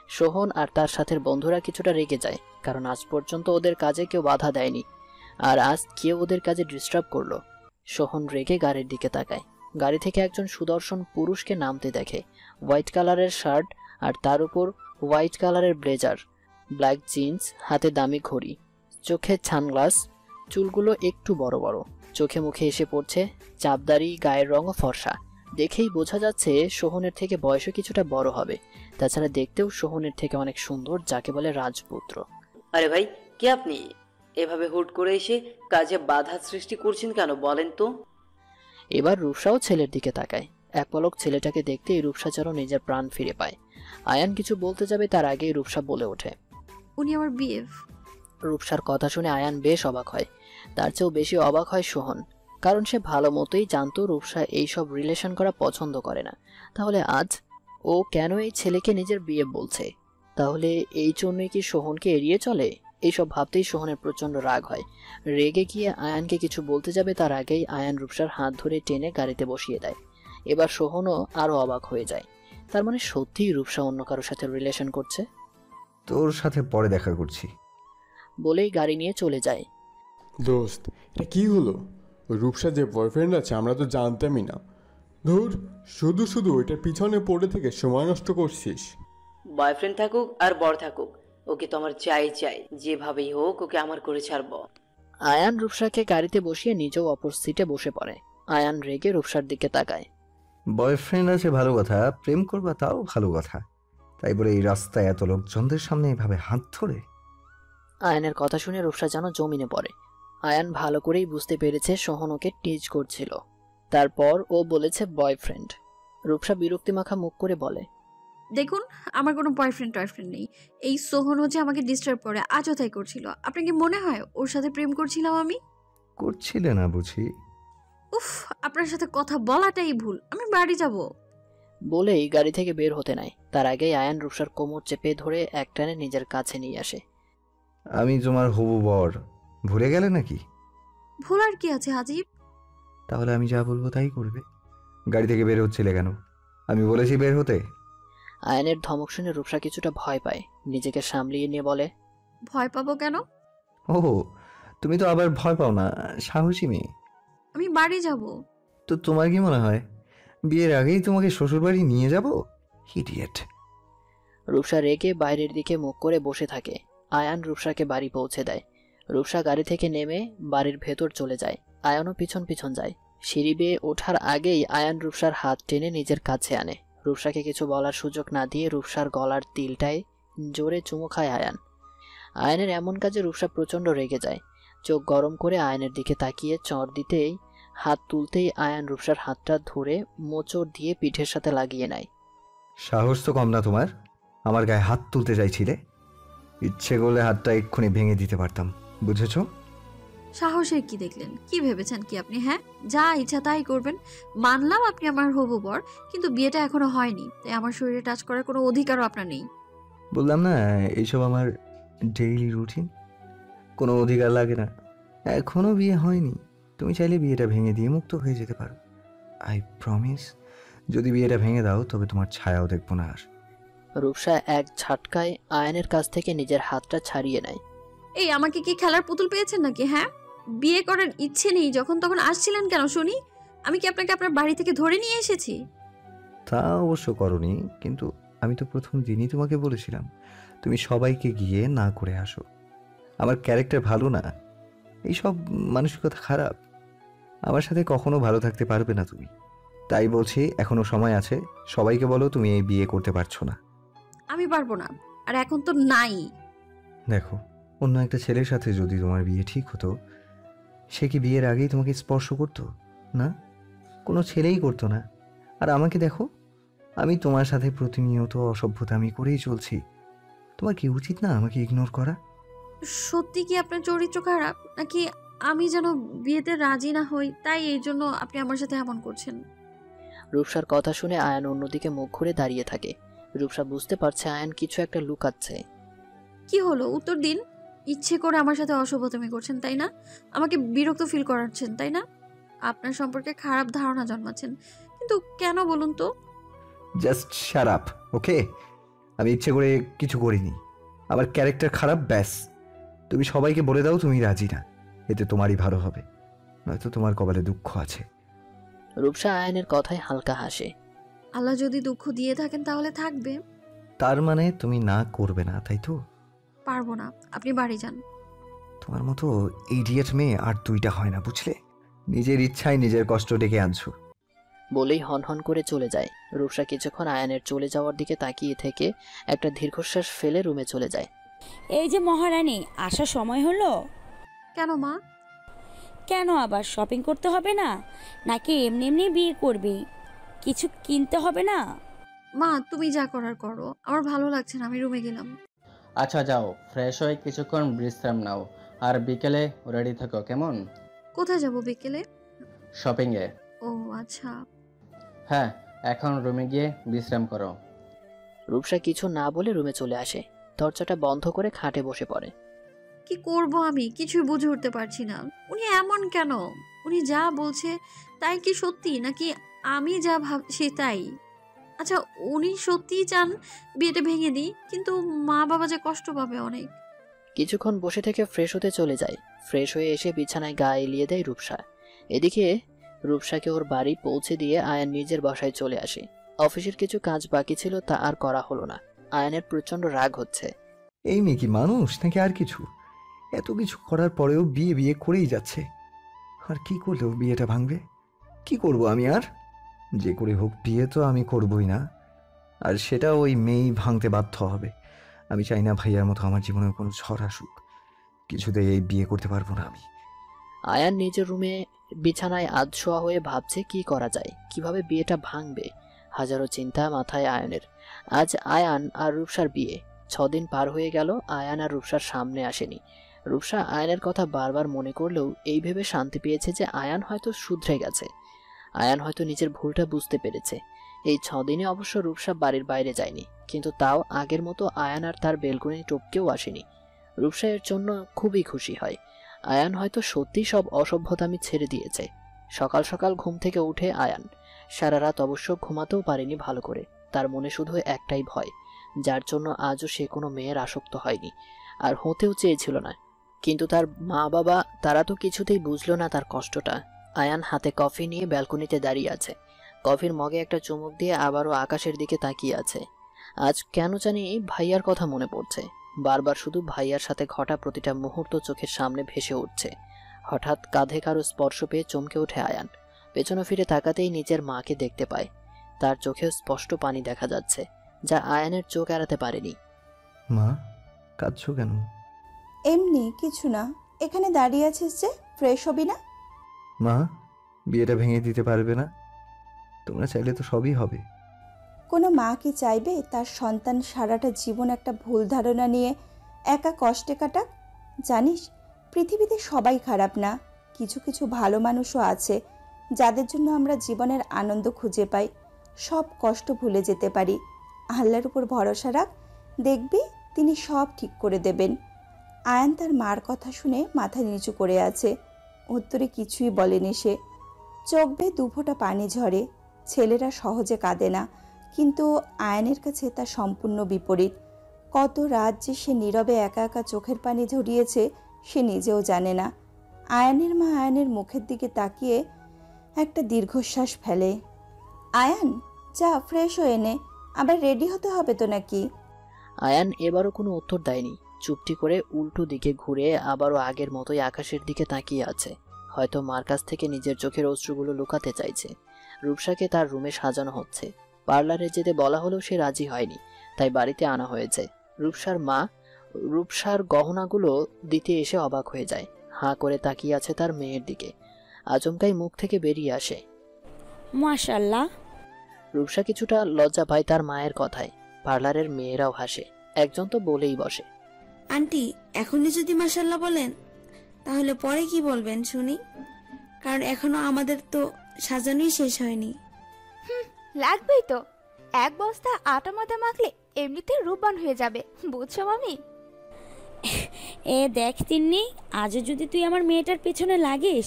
সোহন আর তার সাথের বন্ধুরা কিছুটা রেগে যায়, কারণ আজ পর্যন্ত ওদের কাজে কেউ বাধা দেয়নি, আর আজ কেউ ওদের কাজে ডিস্টার্ব করলো। সোহন রেগে গাড়ির দিকে তাকায়। গাড়ি থেকে একজন সুদর্শন পুরুষকে নামতে দেখে। হোয়াইট কালারের শার্ট আর তার উপর হোয়াইট কালারের ব্লেজার, ব্ল্যাক জিন্স, হাতে দামি ঘড়ি, চোখে সানগ্লাস, চুলগুলো একটু বড় বড়, চোখে মুখে এসে পড়ছে চাপদারি, গায়ের রঙও ফর্সা। দেখেই বোঝা যাচ্ছে সোহনের থেকে বয়সও কিছুটা বড় হবে। তাছাড়া দেখতেও সোহনের থেকে অনেক সুন্দর, যাকে বলে রাজপুত্র। আরে ভাই, কে আপনি? এভাবে হুট করে এসে কাজে বাধা সৃষ্টি করছেন কেন বলেন তো? এবার রূপসাও ছেলের দিকে তাকায়। এক পলক ছেলেটাকে দেখতেই রূপসা যেন নিজের প্রাণ ফিরে পায়। আয়ান কিছু বলতে যাবে তার আগেই রূপসা বলে ওঠে, উনি আমার বিএফ। রূপসার কথা শুনে আয়ান বেশ অবাক হয়। তার চেয়েও বেশি অবাক হয় সোহন, কারণ সে ভালো মতোই জানতো রূপসা এইসব রিলেশন করা পছন্দ করে না। তাহলে আজ ও কেন এই ছেলেকে নিজের বিয়ে বলছে? তাহলে এই জন্যই কি সোহনকে এড়িয়ে চলে? এইসব ভাবতেই সোহনের প্রচণ্ড রাগ হয়। রেগে গিয়ে আয়ানকে কিছু বলতে যাবে তার আগেই আয়ান রূপসার হাত ধরে টেনে গাড়িতে বসিয়ে দেয়। এবার সোহনও আরও অবাক হয়ে যায়। তার মানে সত্যিই রূপসা অন্য কারোর সাথে রিলেশন করছে। তোর সাথে পরে দেখা করছি বলেই গাড়ি নিয়ে চলে যায়। দোস্ত, এটা কি হলো? রূপসা যে বয়ফ্রেন্ড আছে আমরা তো জানতামই না। ধুর, শুধু শুধু ওইটার পিছনে পড়ে থেকে সময় নষ্ট করছিস। বয়ফ্রেন্ড থাকুক আর বর থাকুক, ওকে তো আমার চাই চাই, যেভাবেই হোক ওকে আমার করে ছাড়বো। আয়ান রূপসাকে গাড়িতে বসিয়ে নিজেও অপর সিটে বসে পড়ে। আয়ান রেগে রূপসার দিকে তাকায়। বয়ফ্রেন্ড আছে ভালো কথা, প্রেম করবা তাও ভালো কথা, তাই বলে এই রাস্তায় এত লোকজনদের সামনে এভাবে হাত ধরে? আয়ানের কথা শুনে রূপসা যেন জমিনে পড়ে। আয়ান ভালো করেই বুঝতে পেরেছে সোহন ওকে টিজ করছিল। তারপর ও বলেছে বয়ফ্রেন্ড। রূপসা বিরক্তিমাখা মুখ করে বলে, দেখুন, আমার কোনো বয়ফ্রেন্ড টয়ফ্রেন্ড নেই। এই সোহন হচ্ছে আমাকে ডিস্টার্ব করে, আজও তাই করছিল। আপনার কি মনে হয় ওর সাথে প্রেম করছিলাম আমি? করছিলে না বুঝি? উফ, আপনার সাথে কথা বলাটাই ভুল। আমি বাড়ি যাব। বলেই গাড়ি থেকে বের হতে নাই। তার আগেই আয়ান রূপসার কোমর চেপে ধরে একটানে নিজের কাছে নিয়ে আসে। আমি তোমার হবু বর, ভুলে গেলে নাকি? ভুলার কি আছে আজিব? তাহলে আমি যা বলবো তাই করবে। গাড়ি থেকে বের হচ্ছিলে কেন? আমি বলেছি বের হতে। আয়ানের ধমক শুনে রূপসা কিছুটা ভয় পায়। নিজেকে সামলিয়ে নিয়ে বলে, ভয় পাবো কেন? ও, তুমি তো আবার ভয় পাও না, সাহসী মেয়ে। আমি বাড়ি যাব। তো তোমার কি মনে হয় বিয়ের আগেই তোমাকে শ্বশুরবাড়ি নিয়ে যাব? ইডিয়েট। রূপসা রেগে বাইরের দিকে মুখ করে বসে থাকে। আয়ান রূপসাকে বাড়ি পৌঁছে দেয়। রূপসা গাড়ি থেকে নেমে বাড়ির ভেতর চলে যায়। আয়ানও পিছন পিছন যায়। সিঁড়ি বেয়ে ওঠার আগেই আয়ান রূপসার হাত টেনে নিজের কাছে আনে। রূপসাকে কিছু বলার সুযোগ না দিয়ে রূপসার গলার তিলটায় জোরে চুমু খায় আয়ান। আয়ানের এমন কাজে রূপসা প্রচণ্ড রেগে যায়। চোখ গরম করে আয়ানের দিকে তাকিয়ে চড় দিতেই, হাত তুলতেই আয়ান রূপসার হাতটা ধরে মোচড় দিয়ে পিঠের সাথে লাগিয়ে নেয়। সাহস তো কম না তোমার, আমার গায়ে হাত তুলতে চাইছিলে? ইচ্ছে করলে হাতটা এক্ষুনি ভেঙে দিতে পারতাম, বুঝেছো? সাহসের কি দেখলেন? কি ভেবেছেন কি আপনি? হ্যাঁ, যা ইচ্ছা তাই করবেন। মানলাম আপনি আমার হবু বর, কিন্তু বিয়েটা এখনো হয়নি, তাই আমার শরীরে টাচ করার কোনো অধিকারও আপনার নেই। বললাম না এইসব আমার ডেইলি রুটিন, কোনো অধিকার লাগে না। এখনো বিয়ে হয়নি, তুমি চাইলে বিয়েটা ভেঙে দিয়ে মুক্ত হয়ে যেতে পারো। আই প্রমিস, যদি বিয়েটা ভেঙে দাও তবে তোমার ছায়াও দেখবো না আর। রূপসা এক ঝটকায় আয়ানের কাছ থেকে নিজের হাতটা ছাড়িয়ে নেয়। এই, আমাকে কি খেলার পুতুল পেয়েছেন নাকি? হ্যাঁ, বিয়ে করার ইচ্ছে নেই যখন তখন আসছিলেন কেন শুনি? আমি কি আপনাকে আপনার বাড়ি থেকে ধরে নিয়ে এসেছি? তা অবশ্য করনি, কিন্তু আমি তো প্রথম দিনই তোমাকে বলেছিলাম তুমি সবাইকে গিয়ে না করে আসো। আমার ক্যারেক্টার ভালো না, এইসব মানসিকতা খারাপ। আমার সাথে কখনো ভালো থাকতে পারবে না তুমি। তাই বলছি, এখনো সময় আছে। সবাইকে বলো তুমি এই বিয়ে করতে পারছো না। আমি পারবো না, আর এখন তো নাই। দেখো, অন্য একটা ছেলের সাথে যদি তোমার বিয়ে ঠিক হতো, সে কি বিয়ের আগেই তোমাকে স্পর্শ করতো? না, কোনো ছেলেই করতো না। আর আমাকে দেখো, আমি তোমার সাথে প্রতিনিয়ত অসভ্যতামি করেই চলছি। তোমার কি উচিত না আমাকে ইগনোর করা? সত্যি কি আপনার চরিত্র খারাপ, নাকি আমি যেন বিয়েতে রাজি না হই তাই এই জন্য আপনি আমার সাথে এমন করছেন? রূপসার কথা শুনে আয়ান অন্যদিকে মুখ ঘুরে দাঁড়িয়ে থাকে। রূপসা বুঝতে পারছে আয়ান কিছু একটা লুকাচ্ছে। কি হলো, উত্তর দিন। ইচ্ছে করে আমার সাথে অসভ্যতামি করছেন তাই না? আমাকে বিরক্ত ফিল করাচ্ছেন তাই না? আপনার সম্পর্কে খারাপ ধারণা জন্মাচ্ছেন, কিন্তু কেন বলুন তো? জাস্ট শাট আপ, ওকে? আমি ইচ্ছে করে কিছু করিনি। আমার ক্যারেক্টার খারাপ, ব্যাস। তুমি সবাইকে বলে দাও তুমি রাজি না, এতে তোমারই ভালো হবে। নয়তো তোমার কপালে দুঃখ আছে। রূপসা আয়ানের কথায় হালকা হাসে। আল্লাহ যদি দুঃখ দিয়ে থাকেন তাহলে থাকবে। তার মানে তুমি না করবে না, তাই তো? পারবো না, আপনি বাড়ি যান। তোমার মতো ইডিয়েট মেয়ে আর দুইটা হয় না, বুঝলে? নিজের ইচ্ছায় নিজের কষ্ট ডেকে আনছো। বলেই হনহন করে চলে যায়। রূপসা কিছুক্ষণ আয়ানের চলে যাওয়ার দিকে তাকিয়ে থেকে একটা দীর্ঘশ্বাস ফেলে রুমে চলে যায়। এই যে মহারানী, আসার সময় হলো। কেন মা? কেন আবার শপিং করতে হবে না, নাকি এমনি এমনি বিয়ে করবি? কিছু কিনতে হবে না? মা তুমি যা করার করো, আমার ভালো লাগছে না, আমি রুমে গেলাম। আচ্ছা যাও, ফ্রেশ হয়ে কিছুক্ষণ বিশ্রাম নাও, আর বিকেলে রেডি থাকো, কেমন? কোথায় যাব বিকেলে? শপিংয়ে। ও আচ্ছা। হ্যাঁ, এখন রুমে গিয়ে বিশ্রাম করো। রূপসা কিছু না বলে রুমে চলে আসে। দরজাটা বন্ধ করে খাটে বসে পড়ে। কি করব আমি কিছুই বুঝে উঠতে পারছি না। উনি এমন কেন? উনি যা বলছে তাই কি সত্যি, নাকি আমি যা ভাবছি তাই? আচ্ছা, উনি সত্যিই চান বিয়েটা ভেঙে দিই, কিন্তু মা বাবা যে কষ্ট পাবে অনেক। কিছুক্ষণ বসে থেকে ফ্রেশ হতে চলে যায়। ফ্রেশ হয়ে এসে বিছানায় গা এলিয়ে দেয় রূপসা। এদিকে রূপসাকে ওর বাড়ি পৌঁছে দিয়ে আয়ান নিজের বাসায় চলে আসে। অফিসের কিছু কাজ বাকি ছিল, তা আর করা হলো না। আয়ানের প্রচন্ড রাগ হচ্ছে। এই মেয়ে কি মানুষ নাকি আর কিছু? এত কিছু করার পরেও বিয়ে বিয়ে করেই যাচ্ছে। আর কি করলেও বিয়েটা ভাঙবে? কি করব আমি? আর যে করে হোক বিয়ে তো আমি করবই না, আর সেটা ওই মেয়েই ভাঙতে বাধ্য হবে। আমি চাই না ভাইয়ার মতো আমার জীবনে কোনো ঝড় আসুক। কিছুতেই এই বিয়ে করতে পারবো না আমি। আয়ান নিজের রুমে বিছানায় আধশোয়া হয়ে ভাবছে কি করা যায়, কিভাবে বিয়েটা ভাঙবে। হাজারো চিন্তা মাথায় আয়ানের। আজ আয়ান আর রূপসার বিয়ে। 6 দিন পার হয়ে গেল, আয়ান আর রূপসার সামনে আসেনি। রূপসা আয়ানের কথা বারবার মনে করলেও এই ভেবে শান্তি পেয়েছে যে আয়ান হয়তো শুধরে গেছে। আয়ান হয়তো নিজের ভুলটা বুঝতে পেরেছে। এই 6 দিনে অবশ্য রূপসা বাড়ির বাইরে যায়নি, কিন্তু তাও আগের মতো আয়ান আর তার বেলকনি টপকেও আসেনি। রূপসা এর জন্য খুবই খুশি হয়। আয়ান হয়তো সত্যি সব অসভ্যতামি ছেড়ে দিয়েছে। সকাল সকাল ঘুম থেকে উঠে আয়ান সারা রাত অবশ্য ঘুমাতেও পারেনি ভালো করে। তার মনে শুধু একটাই ভয়, যার জন্য আজও সে কোনো মেয়ের আসক্ত হয়নি, আর হতেও চেয়েছিল না। কিন্তু তার মা বাবা তারা তো কিছুতেই বুঝলো না তার কষ্টটা। আয়ান হাতে কফি নিয়ে ব্যালকনিতে দাঁড়িয়ে আছে। কফির মগে একটা চুমুক দিয়ে আবারও আকাশের দিকে তাকিয়ে আছে। আজ কেন জানি ভাইয়ার কথা মনে পড়ছে। বারবার শুধু ভাইয়ার সাথে ঘটা প্রতিটা মুহূর্ত চোখের সামনে ভেসে উঠছে। হঠাৎ কাঁধে কারো স্পর্শ পেয়ে চমকে ওঠে আয়ান। পেছনে ফিরে তাকাতেই নিজের মাকে দেখতে পায়। তার চোখেও স্পষ্ট পানি দেখা যাচ্ছে, যা আয়ানের চোখ এড়াতে পারেনি। মা, কাঁদছো কেন? এমনি কিছু না। এখানে দাঁড়িয়ে আছিস যে, ফ্রেশ হবি না? মা, বিয়েটা ভেঙে দিতে পারবে না? তোমরা চাইলে তো সবই হবে। কোনো মা কি চাইবে তার সন্তান সারাটা জীবন একটা ভুল ধারণা নিয়ে একা কষ্টে কাটাক? জানিস, পৃথিবীতে সবাই খারাপ না। কিছু কিছু ভালো মানুষও আছে যাদের জন্য আমরা জীবনের আনন্দ খুঁজে পাই, সব কষ্ট ভুলে যেতে পারি। আল্লাহর উপর ভরসা রাখ, দেখবি তিনি সব ঠিক করে দেবেন। আয়ান তার মার কথা শুনে মাথা নিচু করে আছে। উত্তরে কিছুই বলেনি সে। চোখ বেয়ে দুফোঁটা পানি ঝরে। ছেলেরা সহজে কাঁদে না, কিন্তু আয়ানের কাছে তা সম্পূর্ণ বিপরীত। কত রাত যে সে নীরবে একা একা চোখের পানি ঝরিয়েছে সে নিজেও জানে না। আয়ানের মা আয়ানের মুখের দিকে তাকিয়ে একটা দীর্ঘশ্বাস ফেলে। আয়ান, যা ফ্রেশ হয়ে নে, আবার রেডি হতে হবে তো নাকি? আয়ান এবারও কোনো উত্তর দেয়নি, চুপটি করে উল্টো দিকে ঘুরে আবারও আগের মতোই আকাশের দিকে তাকিয়ে আছে, হয়তো মার কাছ থেকে নিজের চোখের অশ্রুগুলো লুকাতে চাইছে। রূপসাকে তার রুমে সাজানো হচ্ছে। পার্লারে যেতে বলা হলেও সে রাজি হয়নি, তাই বাড়িতে আনা হয়েছে। রূপসার মা রূপসার গহনাগুলো দিতে এসে অবাক হয়ে যায়, হাঁ করে তাকিয়ে আছে তার মেয়ের দিকে। আচমকাই মুখ থেকে বেরিয়ে আসে, মাশাআল্লাহ। রূপসা কিছুটা লজ্জা পায় তার মায়ের কথায়। পার্লারের মেয়েরাও হাসে, একজন তো বলেই বসে, আন্টি এখনই যদি মাশাল্লাহ বলেন তাহলে পরে কি বলবেন শুনি, কারণ এখনো আমাদের তো সাজানোই শেষ হয়নি। লাগবেই তো, এক বস্তা আটা ময়দা মাখলে এমনিতে রূপবান হয়ে যাবে, বুঝছো মামি? এ দেখ তিন্নি, আজও যদি তুই আমার মেয়েটার পেছনে লাগিস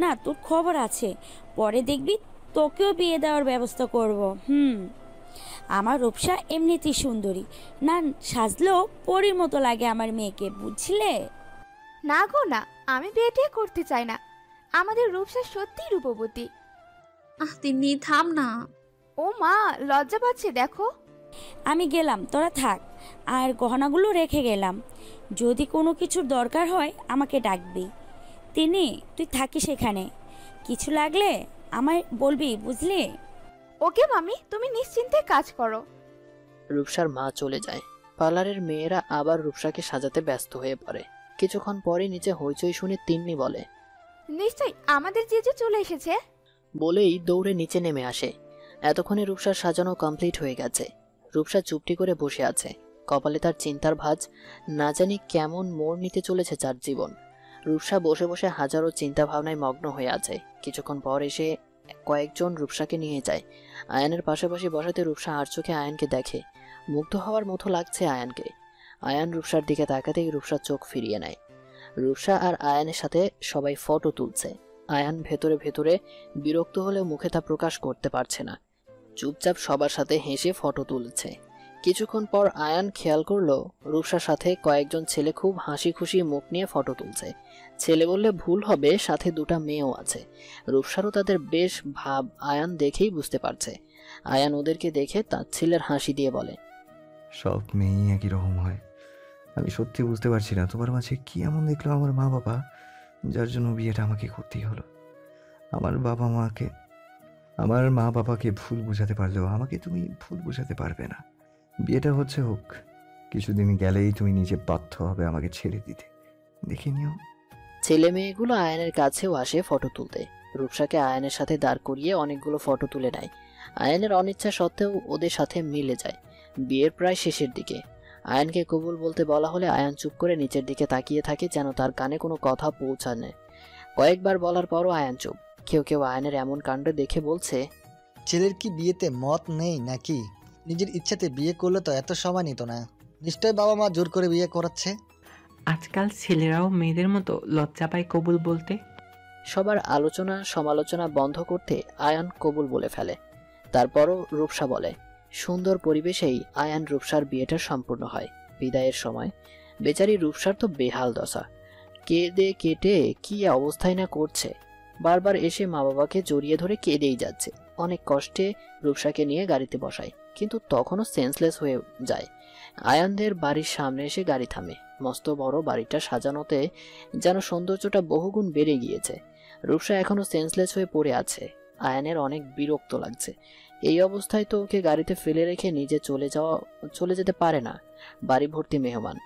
না, তোর খবর আছে। পরে দেখবি তোকেও বিয়ে দেওয়ার ব্যবস্থা করব। আমার রূপসা এমনিতেই সুন্দরী, না সাজলেও পরীর মতো লাগে আমার মেয়েকে, বুঝলে? না গো না, আমি বিয়েটা করতে চাই না, আমাদের রূপসা সত্যি রূপবতী। তিন্নি থাম না। ও মা, লজ্জা পাচ্ছে দেখো। আমি গেলাম, তোরা থাক, আর গহনাগুলো রেখে গেলাম। যদি কোনো কিছুর দরকার হয় আমাকে ডাকবি। তিনি তুই থাকিস এখানে, কিছু লাগলে আমায় বলবি, বুঝলি? ওকে মামি, তুমি নিশ্চিন্তে কাজ করো। রূপসার মা চলে যায়। পার্লারের মেয়েরা আবার রূপসাকে সাজাতে ব্যস্ত হয়ে পড়ে। কিছুক্ষণ পরে নিচে হইচই শুনে তিন্নি বলে, নিশ্চয়ই আমাদের জিজু চলে এসেছে। বলেই দৌড়ে নিচে নেমে আসে। এতক্ষণে রূপসার সাজানো কমপ্লিট হয়ে গেছে। রূপসা চুপটি করে বসে আছে, কপালে তার চিন্তার ভাঁজ। না জানি কেমন মোড় নিতে চলেছে তার জীবন। রূপসা বসে বসে হাজারো চিন্তা ভাবনায় মগ্ন হয়ে আছে। কিছুক্ষণ পর এসে কয়েকজন রূপসাকে নিয়ে যায়। আয়ানের পাশাপাশি বসাতে রূপসা আর চোখে আয়ানকে দেখে। মুগ্ধ হওয়ার মতো লাগছে আয়ানকে। আয়ান রূপসার দিকে তাকাতেই রূপসা চোখ ফিরিয়ে নেয়। রূপসা আর আয়ানের সাথে সবাই ফটো তুলছে। আয়ান ভেতরে ভেতরে বিরক্ত হলেও মুখে তা প্রকাশ করতে পারছে না, চুপচাপ সবার সাথে হেসে ফটো তুলছে। কিছুক্ষণ পর আয়ান খেয়াল করলো রূপসার সাথে কয়েকজন ছেলে খুব হাসি খুশি মুখ নিয়ে ফটো তুলছে। ছেলে বললে ভুল হবে, সাথে দুটো মেয়েও আছে। রূপসারও তাদের বেশ ভাব আয়ান দেখেই বুঝতে পারছে। আয়ান ওদেরকে দেখে তার ছেলের হাসি দিয়ে বলে, সব মেয়েই একই রকম হয়। আমি সত্যি বুঝতে পারছি না তোমার মাঝে কি এমন দেখলো আমার মা বাবা, যার জন্য বিয়েটা আমাকে করতেই হলো। আমার মা বাবাকে ভুল বোঝাতে পারলেও আমাকে তুমি ভুল বোঝাতে পারবে না। বিয়েটা হচ্ছে হোক, কিছুদিন গেলেই তুমি নিজে বাধ্য হবে আমাকে ছেড়ে দিতে। দেখে নিও। ছেলে মেয়েগুলো আয়ানের কাছেও আসে ফটো তুলতে। রূপসাকে আয়ানের সাথে দাঁড় করিয়ে অনেকগুলো ফটো তুলে নেয়। আয়ানের অনিচ্ছা সত্ত্বেও ওদের সাথে মিলে যায়। বিয়ের প্রায় শেষের দিকে আয়ানকে কবুল বলতে বলা হলে আয়ান চুপ করে নিচের দিকে তাকিয়ে থাকে, যেন তার কানে কোনো কথা পৌঁছানে। কয়েকবার বলার পরও আয়ান চুপ। কেউ কেউ আয়ানের এমন কাণ্ড দেখে বলছে, ছেলের কি বিয়েতে মত নেই নাকি? নিজের ইচ্ছাতে বিয়ে করলে তো এত সময় নিত না, নিশ্চয় বাবা মা জোর করে বিয়ে করাচ্ছে। আজকাল ছেলেরাও মেয়েদের মতো লজ্জা পায় কবুল বলতে। সবার আলোচনা সমালোচনা বন্ধ করতে আয়ান কবুল বলে ফেলে। তারপরও রূপসা বলে। সুন্দর পরিবেশেই আয়ান রূপসার বিয়েটা সম্পূর্ণ হয়। বিদায়ের সময় বেচারি রূপসার তো বেহাল দশা, কেঁদে কেটে কি অবস্থায় না করছে। বারবার এসে মা বাবাকে জড়িয়ে ধরে কেঁদেই যাচ্ছে। অনেক কষ্টে রূপসাকে নিয়ে গাড়িতে বসায়, কিন্তু তখনও সেন্সলেস হয়ে যায়। আয়ানদের বাড়ির সামনে এসে গাড়ি থামে। মস্ত বড় বাড়িটা সাজানোতে যেন সৌন্দর্যটা বহুগুণ বেড়ে গিয়েছে। রূপসা এখনো সেন্সলেস হয়ে পড়ে আছে। আয়ানের অনেক বিরক্ত লাগছে। এই অবস্থায় তো ওকে গাড়িতে ফেলে রেখে নিজে চলে যেতে পারে না। বাড়ি ভর্তি মেহমান।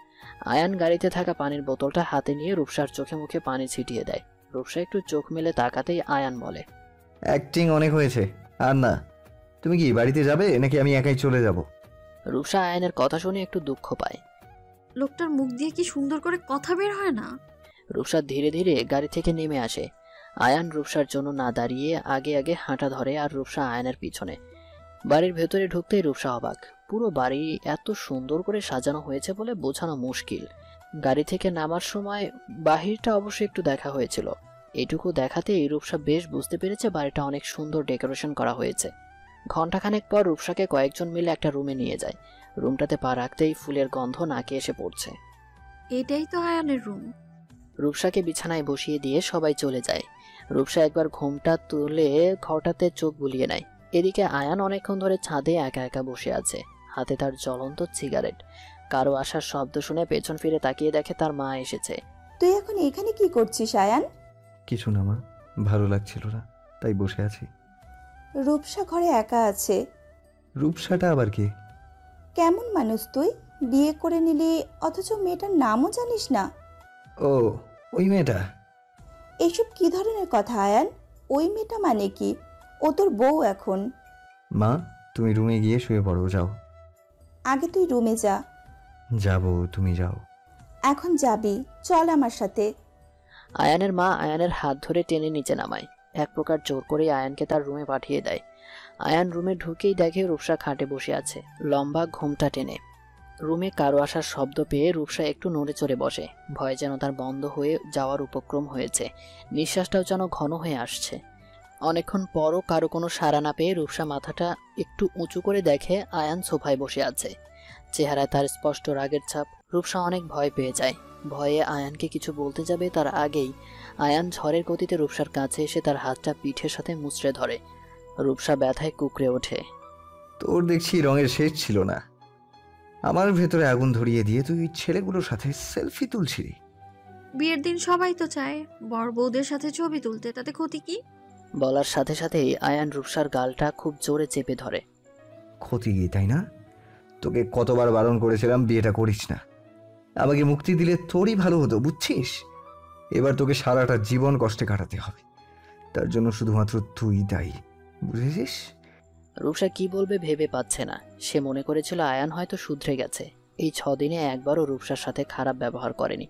আয়ান গাড়িতে থাকা পানির বোতলটা হাতে নিয়ে রূপসার চোখে মুখে পানি ছিটিয়ে দেয়। রূপসা একটু চোখ মেলে তাকাতেই আয়ান বলে, অ্যাক্টিং অনেক হয়েছে, আর না। তুমি কি বাড়িতে যাবে নাকি আমি একাই চলে যাব? রূপসা আয়ানের কথা শুনে একটু দুঃখ পায়। লোকটার মুখ দিয়ে কি সুন্দর করে কথা বের হয় না। রূপসা ধীরে ধীরে গাড়ি থেকে নেমে আসে। আয়ান রূপসার জন্য না দাঁড়িয়ে আগে আগে হাঁটা ধরে, আর রূপসা আয়ানের পিছনে। বাড়ির ভেতরে ঢুকতেই রূপসা অবাক। পুরো বাড়ি এত সুন্দর করে সাজানো হয়েছে বলে বোঝানো মুশকিল। গাড়ি থেকে নামার সময় বাহিরটা অবশ্যই একটু দেখা হয়েছিল। এটুকু দেখাতেই রূপসা বেশ বুঝতে পেরেছে বাড়িটা অনেক সুন্দর ডেকোরেশন করা হয়েছে। ঘণ্টাখানেক পর রূপসাকে কয়েকজন মিলে একটা রুমে নিয়ে যায়। রুমটাতে পা রাখতেই ফুলের গন্ধ নাকে এসে পড়ছে। এটাই তো আয়ানের রুম। রূপসাকে বিছানায় বসিয়ে দিয়ে সবাই চলে যায়। রূপসা একবার ঘুমটা তুলে ঘরটাতে চোখ বুলিয়ে নেয়। এদিকে আয়ান অনেকক্ষণ ধরে ছাদে একা একা বসে আছে, হাতে তার জ্বলন্ত সিগারেট। কারো আসার শব্দ শুনে পেছন ফিরে তাকিয়ে দেখে তার মা এসেছে। তুই এখন এখানে কি করছিস আয়ান? কিছু না মা, ভালো লাগছিল না তাই বসে আছি। রূপসা ঘরে একা আছে। রূপসাটা আবার কে? কেমন মানুষ তুই? বিয়ে করে নিলি অথচ মেয়েটার নামও জানিস না। ও, ওই মেয়েটা? এইসব কি ধরনের কথা আয়ান? ওই মেয়েটা মানে কি? ও তোর বউ এখন। মা, তুমি রুমে গিয়ে শুয়ে পড়ো, যাও। আগে তুই রুমে যা। যাবো, তুমি যাও। এখন যাবি? চল আমার সাথে। আয়ানের মা আয়ানের হাত ধরে টেনে নিচে নামায়, এক প্রকার জোর করে আয়ানকে তার রুমে পাঠিয়ে দেয়। আয়ান রুমে ঢুকেই দেখে রূপসা খাটে বসে আছে, লম্বা ঘুমটা টেনে। রুমে কারো আসার শব্দ পেয়ে রূপসা একটু নড়ে চড়ে বসে, ভয় যেন তার বন্ধ হয়ে যাওয়ার উপক্রম হয়েছে, নিঃশ্বাসটাও যেন ঘন হয়ে আসছে। অনেকক্ষণ পরও কারো কোনো সাড়া না পেয়ে রূপসা মাথাটা একটু উঁচু করে দেখে আয়ান সোফায় বসে আছে, চেহারায় তার স্পষ্ট রাগের ছাপ। রূপসা অনেক ভয় পেয়ে যায়। ভয়ে আয়ানকে কিছু বলতে যাবে তার আগেই আয়ান ঝড়ের গতিতে রূপসার কাছে এসে তার হাতটা পিঠের সাথে মুচড়ে ধরে। রূপসা ব্যথায় কুকড়ে ওঠে। তোর দেখছি রঙের শেষ ছিল না। আমার ভেতরে আগুন ধরিয়ে দিয়ে তুই ছেলেগুলোর সাথে সেলফি তুলছিলি। বিয়ের দিন সবাই তো চায় বর বউদের সাথে ছবি তুলতে, তাতে ক্ষতি কি? বলার সাথে সাথেই আয়ান রূপসার গালটা খুব জোরে চেপে ধরে। ক্ষতি কি, তাই না? তোকে কতবার বারণ করেছিলাম বিয়েটা করিস না। আমাকে মুক্তি দিলে তোরই ভালো হতো, বুঝছিস? এবার তোকে সারাটা জীবন কষ্টে কাটাতে হবে, তার জন্য শুধুমাত্র তুই দায়ী, বুঝেছিস? রূপসা কি বলবে ভেবে পাচ্ছে না। সে মনে করেছিল আয়ান হয়তো শুধরে গেছে, এই 6 দিনে একবারও রূপসার সাথে খারাপ ব্যবহার করেনি,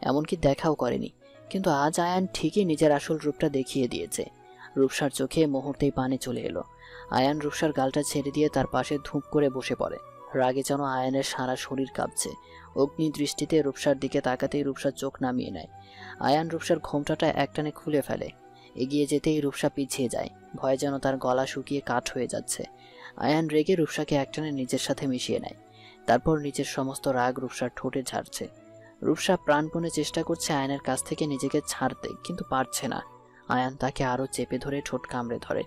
এমনকি দেখাও করেনি। কিন্তু আজ আয়ান ঠিকই নিজের আসল রূপটা দেখিয়ে দিয়েছে। রূপসার চোখে মুহূর্তেই পানি চলে এলো। আয়ান রূপসার গালটা ছেড়ে দিয়ে তার পাশে ধূপ করে বসে পড়ে। রাগে যেন আয়ানের সারা শরীর কাঁপছে। অগ্নি দৃষ্টিতে রূপসার দিকে তাকাতেই রূপসার চোখ নামিয়ে নেয়। আয়ান রূপসার ঘোমটাটা একটানে খুলে ফেলে। এগিয়ে যেতেই রূপসা পিছিয়ে যায়, ভয়ে যেন তার গলা শুকিয়ে কাঠ হয়ে যাচ্ছে। আয়ান রেগে রূপসাকে একটানে নিজের সাথে মিশিয়ে নেয়, তারপর নিজের সমস্ত রাগ রূপসার ঠোঁটে ঝাড়ছে। রূপসা প্রাণপণে চেষ্টা করছে আয়ানের কাছ থেকে নিজেকে ছাড়তে, কিন্তু পারছে না। আয়ান তাকে আরও চেপে ধরে ঠোঁট কামড়ে ধরে।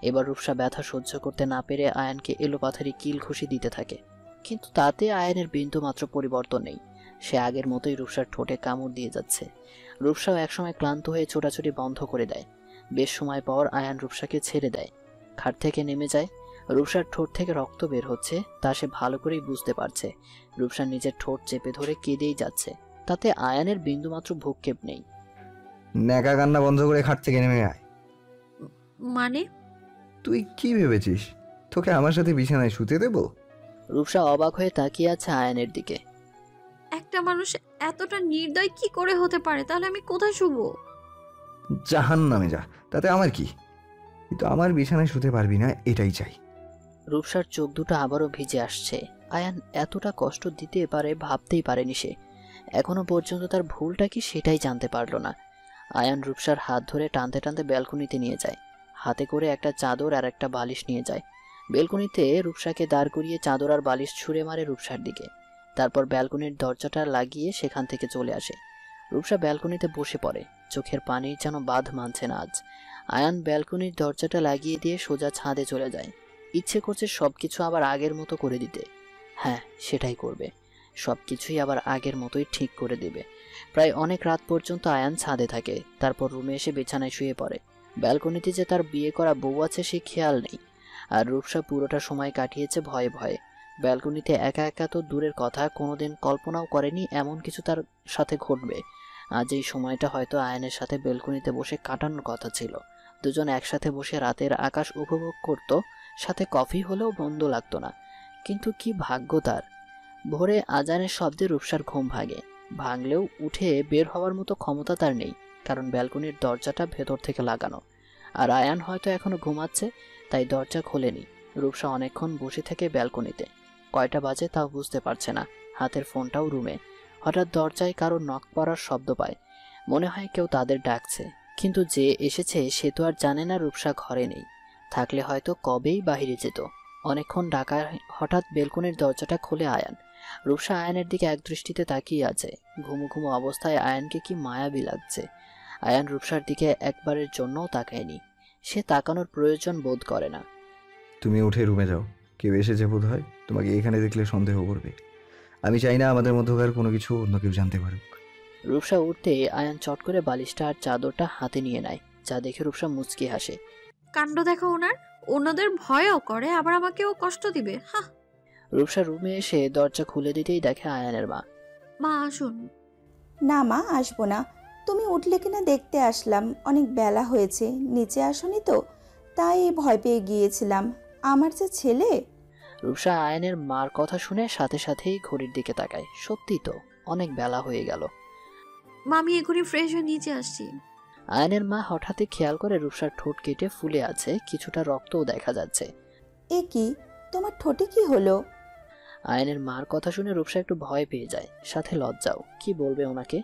এবার রূপসা ব্যথা সহ্য করতে না পেরে আয়ানকে এলোপাথারি কিল ঘুষি দিতে থাকে, কিন্তু তাতে আয়ানের বিন্দুমাত্র পরিবর্তন নেই। সে আগের মতোই রূপসার ঠোঁটে কামড় দিয়ে যাচ্ছে। রূপসাও একসময় ক্লান্ত হয়ে ছোটাছুটি বন্ধ করে দেয়। বেশ সময় পর আয়ান রূপসাকে ছেড়ে দেয়, খাট থেকে নেমে যায়। রূপসার ঠোঁট থেকে রক্ত বের হচ্ছে, তা সে ভালো করেই বুঝতে পারছে। রূপসা নিজের ঠোঁট চেপে ধরে কেঁদেই যাচ্ছে, তাতে আয়ানের বিন্দুমাত্র ভ্রুক্ষেপ নেই। ন্যাকা কান্না বন্ধ করে খাট থেকে নেমে আয়। মানে? তুই কি ভেবেছিস তোকে আমার সাথে বিছানায় শুতে দেব? রূপসা অবাক হয়ে তাকিয়ে আছে আয়ানের দিকে। একটা মানুষ এতটা নির্দয় কি করে হতে পারে? তাহলে আমি কোথায় শুবো? জাহান্নামে যা, তাতে আমার কি? কিন্তু আমার বিছানায় শুতে পারবি না, এটাই চাই। রূপসার চোখ দুটো আবারও ভিজে আসছে। আয়ান এতটা কষ্ট দিতে পারে ভাবতেই পারেনি সে। এখনো পর্যন্ত তার ভুলটা কি সেটাই জানতে পারল না। আয়ান রূপসার হাত ধরে টানতে টানতে ব্যালকনিতে নিয়ে যায়। হাতে করে একটা চাদর আর একটা বালিশ নিয়ে যায়। ব্যালকনিতে রূপসাকে দাঁড় করিয়ে চাদর আর বালিশ ছুঁড়ে মারে রূপসার দিকে। তারপর ব্যালকনির দরজাটা লাগিয়ে সেখান থেকে চলে আসে। রূপসা ব্যালকনিতে বসে পড়ে, চোখের পানি যেন বাঁধ মানছে না আজ। আয়ান ব্যালকনির দরজাটা লাগিয়ে দিয়ে সোজা ছাদে চলে যায়। ইচ্ছে করছে সবকিছু আবার আগের মতো করে দিতে। হ্যাঁ, সেটাই করবে, সবকিছুই আবার আগের মতোই ঠিক করে দেবে। প্রায় অনেক রাত পর্যন্ত আয়ান ছাদে থাকে, তারপর রুমে এসে বিছানায় শুয়ে পড়ে। ব্যালকনিতে যে তার বিয়ে করা বউ আছে সে খেয়াল নেই। আর রূপসা পুরোটা সময় কাটিয়েছে ভয়ে ভয়ে। ব্যালকনিতে একা একা তো দূরের কথা, কোনোদিন কল্পনাও করেনি এমন কিছু তার সাথে ঘটবে। আজ এই সময়টা হয়তো আয়ানের সাথে ব্যালকনিতে বসে কাটানোর কথা ছিল। দুজন একসাথে বসে রাতের আকাশ উপভোগ করত, সাথে কফি হলেও মন্দ লাগতো না। কিন্তু কি ভাগ্য তার! ভোরে আজানের শব্দে রূপসার ঘুম ভাঙে। ভাঙলেও উঠে বের হওয়ার মতো ক্ষমতা তার নেই, কারণ ব্যালকনির দরজাটা ভেতর থেকে লাগানো। আর আয়ান হয়তো এখনো ঘুমাচ্ছে, তাই দরজা খোলেনি। রূপসা অনেকক্ষণ বসে থেকে ব্যালকনিতে। কয়টা বাজে তাও বুঝতে পারছে না, হাতের ফোনটাও রুমে। হঠাৎ দরজায় কারো নক পড়ার শব্দ পায়, মনে হয় কেউ তাদের ডাকছে। কিন্তু যে এসেছে সে তো আর জানে না রূপসা ঘরে নেই, থাকলে হয়তো কবেই বাহিরে যেত। অনেকক্ষণ ডাকায় হঠাৎ ব্যালকনির দরজাটা খুলে আয়ান। রূপসা আয়ানের দিকে একদৃষ্টিতে তাকিয়ে আছে। ঘুমু ঘুমু অবস্থায় আয়ানকে কি মায়াবী লাগছে। আয়ান রূপসার দিকে একবারের জন্যও তাকায়নি, সে তাকানোর প্রয়োজন বোধ করে না। তুমি উঠে রুমে যাও, কেউ এসেছে বোধ হয়, তোমাকে এখানে দেখলে সন্দেহ করবে। আমি চাই না আমাদের মধ্যকার কোনো কিছু অন্য কেউ জানতে পারুক। রূপসা উঠতে আয়ান চট করে বালিশটা আর চাদরটা হাতে নিয়ে নেয়, যা দেখে রূপসা মুচকি হাসে। কাণ্ড দেখো ওনার, অন্যদের ভয়ও করে আবার আমাকেও কষ্ট দিবে। হ্যাঁ। রূপসা রুমে এসে দরজা খুলে দিতেই দেখে আয়ানের মা। মা আসুন। না মা, আসবো না। তুমি উঠলে কিনা দেখতে আসলাম, অনেক বেলা হয়েছে, নিচে আসনি তো, তাই ভয় পেয়ে গিয়েছিলাম। আমার যে ছেলে। রূপসা আয়ানের মার কথা শুনে সাথে সাথেই ঘড়ির দিকে তাকায়। সত্যি তো, অনেক বেলা হয়ে গেল। মামি এখনই ফ্রেশ হয়ে নিচে আসছি। আয়ানের মা হঠাৎই খেয়াল করে রূপসার ঠোঁট কেটে ফুলে আছে, কিছুটা রক্তও দেখা যাচ্ছে। এ কি, তোমার ঠোঁটে কি হলো? আয়ানের মার কথা শুনে রূপসা একটু ভয় পেয়ে যায়, সাথে লজ্জাও। কি বলবে ওনাকে?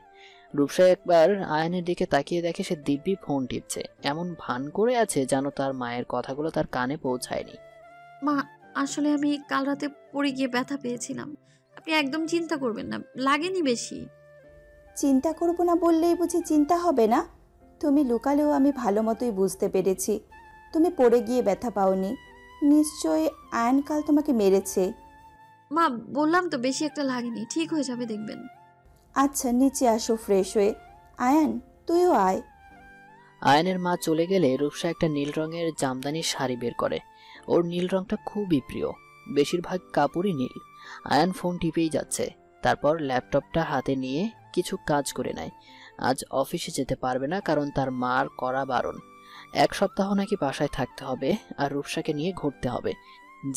রূপসা একবার আয়ানের দিকে তাকিয়ে দেখে সে দিব্যি ফোন টিপছে, এমন ভান করে আছে যেন তার মায়ের কথাগুলো তার কানে পৌঁছায়নি। মা আসলে আমি কাল রাতে পড়ে গিয়ে ব্যথা পেয়েছিলাম, আপনি একদম চিন্তা করবেন না, লাগেনি বেশি। চিন্তা করবো না বললেই বুঝি চিন্তা হবে না? তুমি লুকালেও আমি ভালো মতোই বুঝতে পেরেছি তুমি পড়ে গিয়ে ব্যথা পাওনি। নিশ্চয়ই আয়ন কাল তোমাকে মেরেছে। মা বললাম তো বেশি একটা লাগেনি, ঠিক হয়ে যাবে দেখবেন। আচ্ছা নিচে আসো ফ্রেশ হয়ে। আয়ান তুইও আয়। আয়ানের মা চলে গেলে রূপসা একটা নীল রঙের জামদানি শাড়ি বের করে। ওর নীল রংটা খুবই প্রিয়, বেশিরভাগ কাপড়ই নীল। আয়ান ফোন টিপেই যাচ্ছে, তারপর ল্যাপটপটা হাতে নিয়ে কিছু কাজ করে নেয়। আজ অফিসে যেতে পারবে না, কারণ তার মার করা বারণ। 1 সপ্তাহ নাকি বাসায় থাকতে হবে আর রূপসাকে নিয়ে ঘুরতে হবে।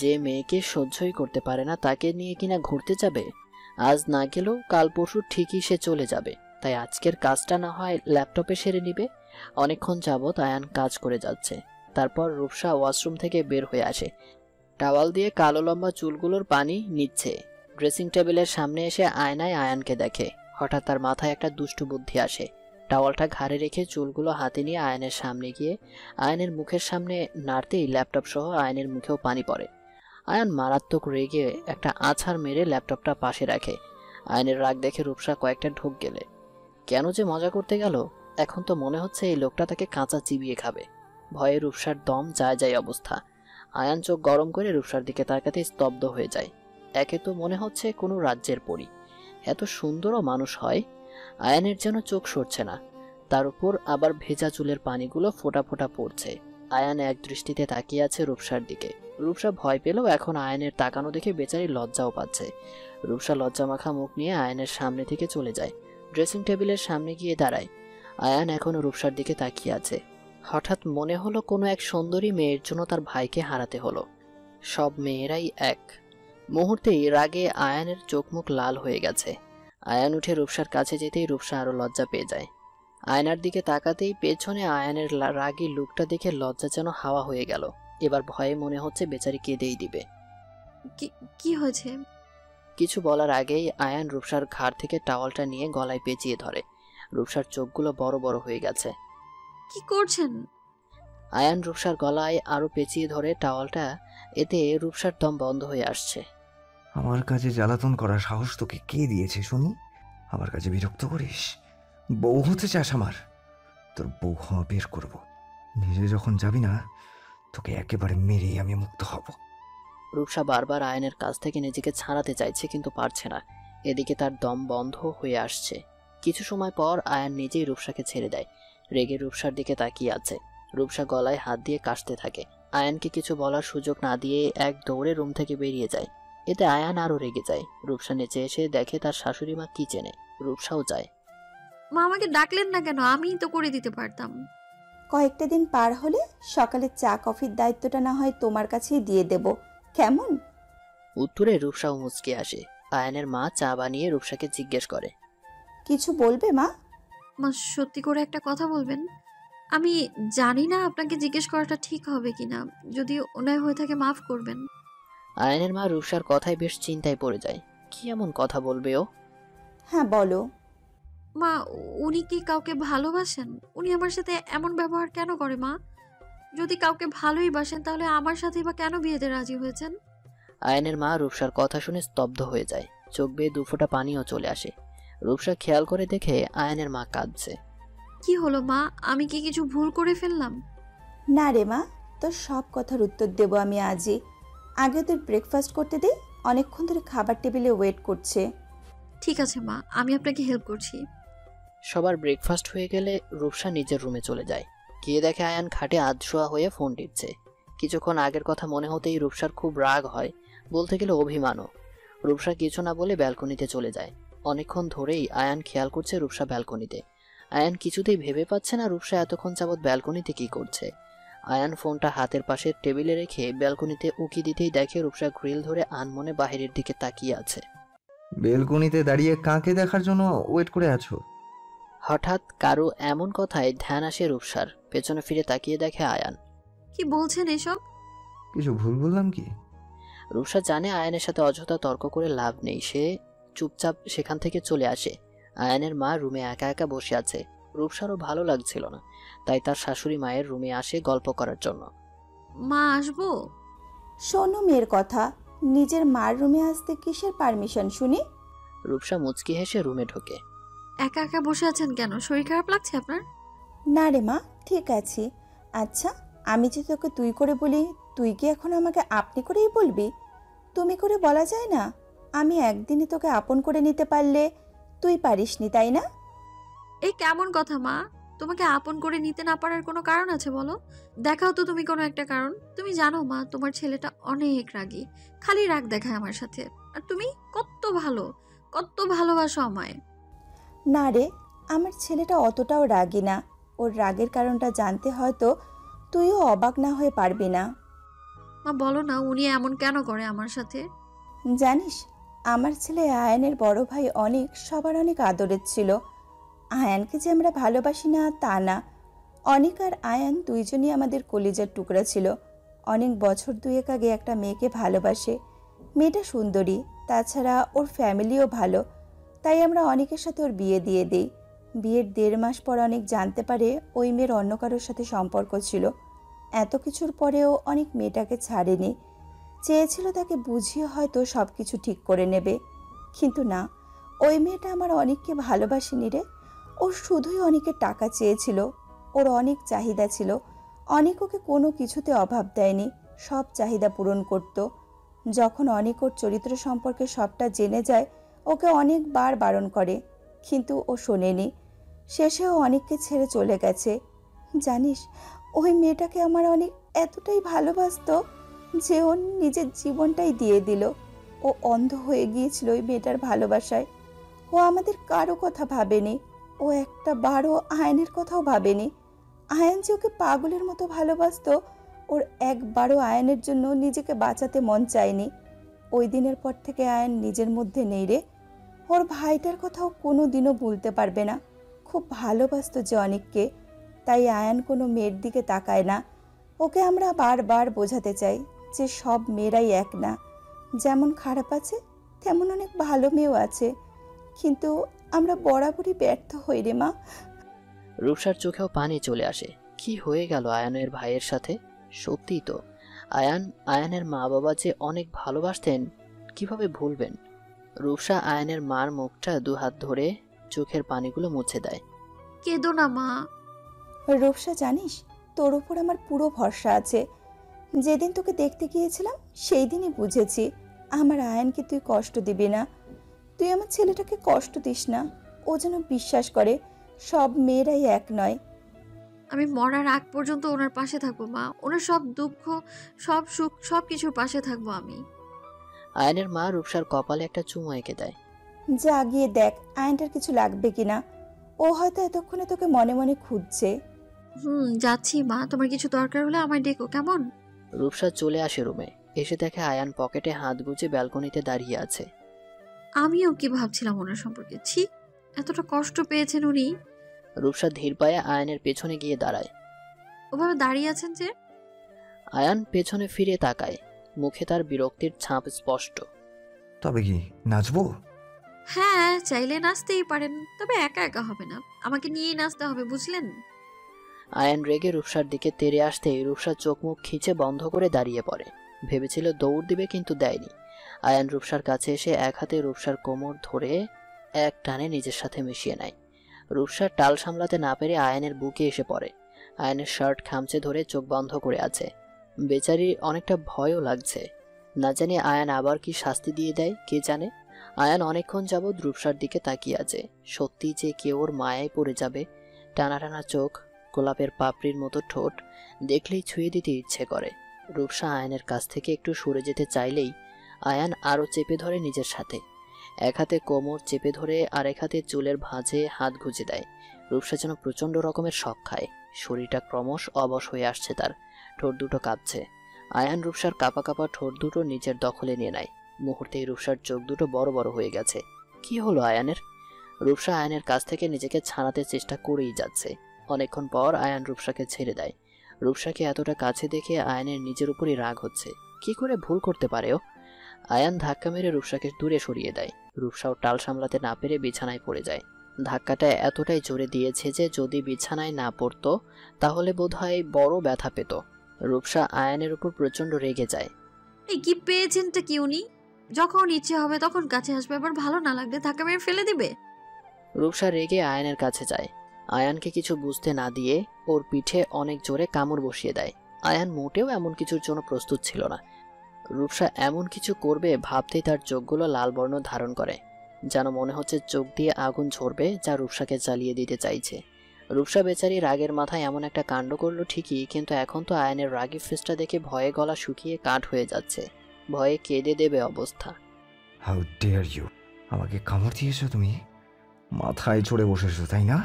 যে মেয়েকে সহ্যই করতে পারে না তাকে নিয়ে কিনা ঘুরতে যাবে। আজ না গেলেও কাল পরশু ঠিকই সে চলে যাবে, তাই আজকের কাজটা না হয় ল্যাপটপে সেরে নিবে। অনেকক্ষণ যাবৎ আয়ান কাজ করে যাচ্ছে। তারপর রূপসা ওয়াশরুম থেকে বের হয়ে আসে, টাওয়াল দিয়ে কালো লম্বা চুলগুলোর পানি নিচ্ছে। ড্রেসিং টেবিলের সামনে এসে আয়নায় আয়ানকে দেখে। হঠাৎ তার মাথায় একটা দুষ্টু বুদ্ধি আসে। টাওয়ালটা ঘাড়ে রেখে চুলগুলো হাতে নিয়ে আয়নের সামনে গিয়ে আয়নের মুখের সামনে নাড়তেই ল্যাপটপ সহ আয়নের মুখেও পানি পড়ে। আয়ান মারাত্মক রেগে একটা আছাড় মেরে ল্যাপটপটা পাশে রাখে। আয়নের রাগ দেখে রূপসা কয়েকটা ঢোক গেলে। কেন যে মজা করতে গেল, এখন তো মনে হচ্ছে এই লোকটা তাকে কাঁচা চিবিয়ে খাবে। ভয়ে রূপসার দম যায় যায় অবস্থা। আয়ান চোখ গরম করে রূপসার দিকে তাকাতে স্তব্ধ হয়ে যায়। একে তো মনে হচ্ছে কোনো রাজ্যের পরী, এত সুন্দরও মানুষ হয়। আয়ানের যেন চোখ সরছে না, তার উপর আবার ভেজা চুলের পানিগুলো ফোঁটা ফোঁটা পড়ছে। আয়ান এক দৃষ্টিতে তাকিয়ে আছে রূপসার দিকে। রূপসা ভয় পেলেও এখন আয়ানের তাকানো দেখে বেচারি লজ্জাও পাচ্ছে। রূপসা লজ্জামাখা মুখ নিয়ে আয়ানের সামনে থেকে চলে যায়, ড্রেসিং টেবিলের সামনে গিয়ে দাঁড়ায়। আয়ান এখনো রূপসার দিকে তাকিয়ে আছে। হঠাৎ মনে হলো কোনো এক সুন্দরী মেয়ের জন্য তার ভাইকে হারাতে হলো। সব মেয়েরাই এক। মুহূর্তেই রাগে আয়ানের চোখ মুখ লাল হয়ে গেছে। আয়ান উঠে রূপসার কাছে যেতেই রূপসা আরো লজ্জা পেয়ে যায়। আয়নার দিকে তাকাতেই পেছনে আয়ানের রাগী লুকটা দেখে লজ্জা যেন হাওয়া হয়ে গেল। এবার ভয়ে মনে হচ্ছে বেচারি কেঁদেই দিবে। কি হয়েছে? কিছু বলার আগেই আয়ান রূপসার ঘাড় থেকে টাওয়ালটা নিয়ে গলায় পেঁচিয়ে ধরে। রূপসার চোখগুলো বড় বড় হয়ে গেছে। কি করছেন? আয়ান রূপসার গলায় আরো পেঁচিয়ে ধরে টাওয়ালটা, এতে রূপসার দম বন্ধ হয়ে আসছে। আমার কাছে জ্বালাতন করার সাহস তোকে কে দিয়েছে শুনি? আমার কাছে বিরক্ত করিস? বউ হতে চাস আমার? তোর বউ হওয়া বের করব। নিজে যখন যাবি না, তোকে একেবারে মেরেই আমি মুক্ত হব। রূপসা বারবার আয়নের কাছ থেকে নিজেকে ছাড়াতে চাইছে, কিন্তু পারছে না। এদিকে তার দম বন্ধ হয়ে আসছে। কিছু সময় পর আয়ান নিজেই রূপসাকে ছেড়ে দেয়। রেগে রূপসার দিকে তাকিয়ে আছে। রূপসা গলায় হাত দিয়ে কাশতে থাকে। আয়ানকে কিছু বলার সুযোগ না দিয়ে এক দৌড়ে রুম থেকে বেরিয়ে যায়। এতে আয়ান আরো রেগে যায়। রূপসা নিচে এসে দেখে তার শাশুড়ি মা কিচেনে। রূপসাও যায়। মা আমাকে ডাকলেন না কেন? আমিই তো করে দিতে পারতাম। কয়েকটা দিন পার হলে সকালে চা কফির দায়িত্বটা না হয় তোমার কাছেই দিয়ে দেব, কেমন? উত্তরে রূপসাও মুচকে আসে। আয়ানের মা চা বানিয়ে রূপসাকে জিজ্ঞেস করে, কিছু বলবে মা? মা সত্যি করে একটা কথা বলবেন? আমি জানি না আপনাকে জিজ্ঞেস করাটা ঠিক হবে কিনা, যদি অন্যায় হয়ে থাকে মাফ করবেন। আয়ানের মা রূপসার কথায় বেশ চিন্তায় পড়ে যায়। কি এমন কথা বলবে ও? হ্যাঁ বলো। মা উনি কি কাউকে ভালোবাসেন? উনি আমার সাথে এমন ব্যবহার কেন করে মা? যদি কাউকে ভালোই বাসেন তাহলে আমার সাথে বা কেন বিয়েতে রাজি হয়েছেন? আয়ানের মা রূপসার কথা শুনে স্তব্ধ হয়ে যায়। চোখ বেয়ে দুফোঁটা পানিও চলে আসে। রূপসা খেয়াল করে দেখে আয়ানের মা কাঁদছে। কি হলো মা, আমি কি কিছু ভুল করে ফেললাম? না রে মা, তোর সব কথার উত্তর দেব আমি আজই। আগে তোর ব্রেকফাস্ট করতে দে, অনেকক্ষণ ধরে খাবার টেবিলে ওয়েট করছে। ঠিক আছে মা, আমি আপনাকে হেল্প করছি। সবার ব্রেকফাস্ট হয়ে গেলে রূপসা নিজের রুমে চলে যায়। গিয়ে দেখে আয়ান খাটে আধশোয়া হয়ে ফোন টিপছে। কিছুক্ষণ আগের কথা মনে হতেই রূপসার খুব রাগ হয়, বলতে গেলে অভিমানও। রূপসা কিছু না বলে ব্যালকনিতে চলে যায়। অনেকক্ষণ ধরেই আয়ান খেয়াল করছে রূপসা ব্যালকনিতে। আয়ান কিছুতেই ভেবে পাচ্ছে না রূপসা এতক্ষণ যাবৎ ব্যালকনিতে কি করছে। আয়ান ফোনটা হাতের পাশে টেবিলে রেখে ব্যালকনিতে উকি দিতেই দেখে রূপসা গ্রিল ধরে আনমনে বাইরের দিকে তাকিয়ে আছে। বেলকনিতে দাঁড়িয়ে কাকে দেখার জন্য ওয়েট করে আছো? হঠাৎ কারো এমন কথায় ধ্যান আসে রূপসার। পেছনে ফিরে তাকিয়ে দেখে আয়ান। কি বলছেন এসব? কিছু ভুল বললাম কি? রূপসা জানে আয়ানের সাথে অযথা তর্ক করে লাভ নেই। সে চুপচাপ সেখান থেকে চলে আসে। আয়ানের মা রুমে একা একা বসে আছে। রূপসারও ভালো লাগছিল না, তাই তার শাশুড়ি মায়ের রুমে আসে গল্প করার জন্য। মা আসবো? শোনো মেয়ের কথা, নিজের মার রুমে আসতে কিসের পারমিশন শুনি? রূপসা মুচকি হেসে রুমে ঢোকে। একা একা বসে আছেন কেন? শরীর খারাপ লাগছে আপনার? না রে মা, ঠিক আছি। আচ্ছা, আমি যে তোকে তুই করে বলি, তুই কি এখন আমাকে আপনি করেই বলবি? তুমি করে বলা যায় না? আমি একদিনই তোকে আপন করে নিতে পারলে তুই পারিসনি, তাই না? এই কেমন কথা মা? তোমাকে আপন করে নিতে না পারার কোনো কারণ আছে বলো? দেখাও তো তুমি কোনো একটা কারণ। তুমি জানো মা, তোমার ছেলেটা অনেক রাগী, খালি রাগ দেখায় আমার সাথে। আর তুমি কত ভালো, কত ভালোবাসো আমায়। না রে, আমার ছেলেটা অতটাও রাগী না। ওর রাগের কারণটা জানতে হয়তো তুইও অবাক না হয়ে পারবি না। মা বলো না, উনি এমন কেন করে আমার সাথে? জানিস, আমার ছেলে আয়ানের বড় ভাই অনেক সবার অনেক আদরের ছিল। আয়ানকে যে আমরা ভালোবাসি না তা না, অনেক আর আয়ান দুইজনই আমাদের কলিজার টুকরা ছিল। অনেক বছর দুয়েক আগে একটা মেয়েকে ভালোবাসে। মেয়েটা সুন্দরী, তাছাড়া ওর ফ্যামিলিও ভালো, তাই আমরা অনেকের সাথে ওর বিয়ে দিয়ে দিই। বিয়ের 1.5 মাস পর অনেক জানতে পারে ওই মেয়ের অন্য কারোর সাথে সম্পর্ক ছিল। এত কিছুর পরেও অনেক মেয়েটাকে ছাড়েনি। চেয়েছিল তাকে বুঝিয়ে হয়তো সব কিছু ঠিক করে নেবে, কিন্তু না, ওই মেয়েটা আমার অনেককে ভালোবাসেনি রে। ও শুধুই অনেকের টাকা চেয়েছিল। ওর অনেক চাহিদা ছিল। অনেক ওকে কোনো কিছুতে অভাব দেয়নি, সব চাহিদা পূরণ করত। যখন অনেক ওর চরিত্র সম্পর্কে সবটা জেনে যায়, ওকে অনেকবার বারণ করে, কিন্তু ও শোনেনি। শেষেও অনেককে ছেড়ে চলে গেছে। জানিস, ওই মেয়েটাকে আমার অনেক এতটাই ভালোবাসতো যে ও নিজের জীবনটাই দিয়ে দিল। ও অন্ধ হয়ে গিয়েছিল ওই মেয়েটার ভালোবাসায়। ও আমাদের কারো কথা ভাবেনি। ও একটা বারও আয়নের কথাও ভাবেনি। আয়ন যে ওকে পাগলের মতো ভালোবাসতো, ওর একবারও আয়নের জন্য নিজেকে বাঁচাতে মন চায়নি। ওই দিনের পর থেকে আয়ন নিজের মধ্যে নেই রে। ওর ভাইটার কথাও কোনো দিনও ভুলতে পারবে না। খুব ভালোবাসতো যে অনেককে, তাই আয়ান কোনো মেয়ের দিকে তাকায় না। ওকে আমরা বারবার বোঝাতে চাই যে সব মেয়েরাই এক না, যেমন খারাপ আছে তেমন অনেক ভালো মেয়েও আছে, কিন্তু আমরা বরাবরই ব্যর্থ হই রে মা। রূপসার চোখেও পানি চলে আসে। কি হয়ে গেল আয়ানের ভাইয়ের সাথে? সত্যিই তো, আয়ানের মা বাবা যে অনেক ভালোবাসতেন, কিভাবে ভুলবেন? রূপসা আয়ানের মার মুখটা 2 হাত ধরে চোখের পানিগুলো মুছে দেয়। কেঁদো না মা। রূপসা, জানিস, তোর উপর আমার পুরো ভরসা আছে। যেদিন তোকে দেখতে গিয়েছিলাম সেই দিনই বুঝেছি আমার আয়ানকে তুই কষ্ট দিবি না। তুই আমার ছেলেটাকে কষ্ট দিস না। ও যেন বিশ্বাস করে সব মেয়েরাই এক নয়। আমি মরার আগ পর্যন্ত ওনার পাশে থাকবো মা। ওনার সব দুঃখ, সব সুখ, সব কিছুর পাশে থাকবো আমি। আয়ানের মা রূপসার কপালে একটা চুমু এঁকে দেয়। যা গিয়ে দেখ আয়নটার কিছু লাগবে কিনা। ও হয়তো এতক্ষণে তোকে মনে মনে খুঁজছে। যাচ্ছি মা, তোমার কিছু দরকার হলে আমায় ডেকো, কেমন? রূপসা চলে আসে রুমে। এসে দেখে আয়ান পকেটে হাত গুজে ব্যালকনিতে দাঁড়িয়ে আছে। আমিও কি ভাবছিলাম ওনার সম্পর্কে। ছি, এতটা কষ্ট পেয়েছেন উনি। রূপসা ধীর পায়ে আয়ানের পেছনে গিয়ে দাঁড়ায়। ওভাবে দাঁড়িয়ে আছেন যে? আয়ান পেছনে ফিরে তাকায়, মুখে তার বিরক্তির ছাপ স্পষ্ট। তবে কি নাচবো? হ্যাঁ, চাইলে নাচতেই পারেন, তবে একা একা হবে না, আমাকে নিয়েই নাচতে হবে, বুঝলেন? আয়ান রেগে রূপসার দিকে তেড়ে আসতেই রূপসার চোখ মুখ খিচে বন্ধ করে দাঁড়িয়ে পড়ে। ভেবেছিল দৌড় দিবে, কিন্তু দেয়নি। আয়ান রূপসার কাছে এসে এক হাতে রূপসার কোমর ধরে এক টানে নিজের সাথে মিশিয়ে নেয়। রূপসার টাল সামলাতে না পেরে আয়ানের বুকে এসে পড়ে। আয়ানের শার্ট খামচে ধরে চোখ বন্ধ করে আছে। বেচারি অনেকটা ভয়ও লাগছে। না জানি আয়ান আবার কি শাস্তি দিয়ে দেয় কে জানে। আয়ান অনেকক্ষণ যাবৎ রূপসার দিকে তাকিয়ে আছে। সত্যি যে কেউ ওর মায়ায় পড়ে যাবে। টানা টানা চোখ, গোলাপের পাপড়ির মতো ঠোঁট, দেখলেই ছুঁয়ে দিতে ইচ্ছে করে। রূপসা আয়ানের কাছ থেকে একটু সরে যেতে চাইলেই আয়ান আরও চেপে ধরে নিজের সাথে। এক হাতে কোমর চেপে ধরে আর এক হাতে চুলের ভাঁজে হাত গুঁজে দেয়। রূপসা যেন প্রচণ্ড রকমের শখ খায়। শরীরটা ক্রমশ অবশ হয়ে আসছে তার, ঠোঁট দুটো কাঁপছে। আয়ান রূপসার কাঁপা কাঁপা ঠোঁট দুটো নিজের দখলে নিয়ে নেয়। মুহূর্তেই রূপসার চোখ দুটো বড় বড় হয়ে গেছে। কি হলো আয়ানের? রূপসা আয়ানের কাছ থেকে নিজেকে ছাড়াতে চেষ্টা করেই যাচ্ছে। অনেকক্ষণ পর আয়ান রূপসাকে ছেড়ে দেয়। রূপসাকে এতটা কাছে দেখে আয়ানের নিজের উপরই রাগ হচ্ছে। কি করে ভুল করতে পারে ও? আয়ান ধাক্কা মেরে রূপসাকে দূরে সরিয়ে দেয়। রূপসাও টাল সামলাতে না পেরে বিছানায় পড়ে যায়। ধাক্কাটা এতটাই জোরে দিয়েছে যে যদি বিছানায় না পড়তো তাহলে বোধহয় বড় ব্যথা পেত। রূপসা আয়ানের উপর প্রচণ্ড রেগে যায়। এই কি পেয়েছেনটা কি উনি? যখন ইচ্ছে হবে তখন কাছে আসবে, আবার ভালো না লাগলে ধাক্কা মেরে ফেলে দিবে। রূপসা রেগে আয়ানের কাছে যায়। আয়ানকে কিছু বুঝতে না দিয়ে ওর পিঠে অনেক জোরে কামড় বসিয়ে দেয়। আয়ান মোটেও এমন কিছুর জন্য প্রস্তুত ছিল না। রূপসা এমন কিছু করবে ভাবতেই তার চোখগুলো লাল বর্ণ ধারণ করে, যেন মনে হচ্ছে চোখ দিয়ে আগুন ঝরবে যা রূপসাকে জ্বালিয়ে দিতে চাইছে। রূপসা বেচারি রাগের মাথায় এমন একটা কাণ্ড করলো ঠিকই, কিন্তু এখন তো আয়ানের রাগী ফেসটা দেখে ভয়ে গলা শুকিয়ে কাঠ হয়ে যাচ্ছে। ভয়ে কেঁদে দেবে অবস্থা। How dare you! আমাকে কামড় দিয়েছো তুমি? মাথায় চড়ে বসেছো তাই না?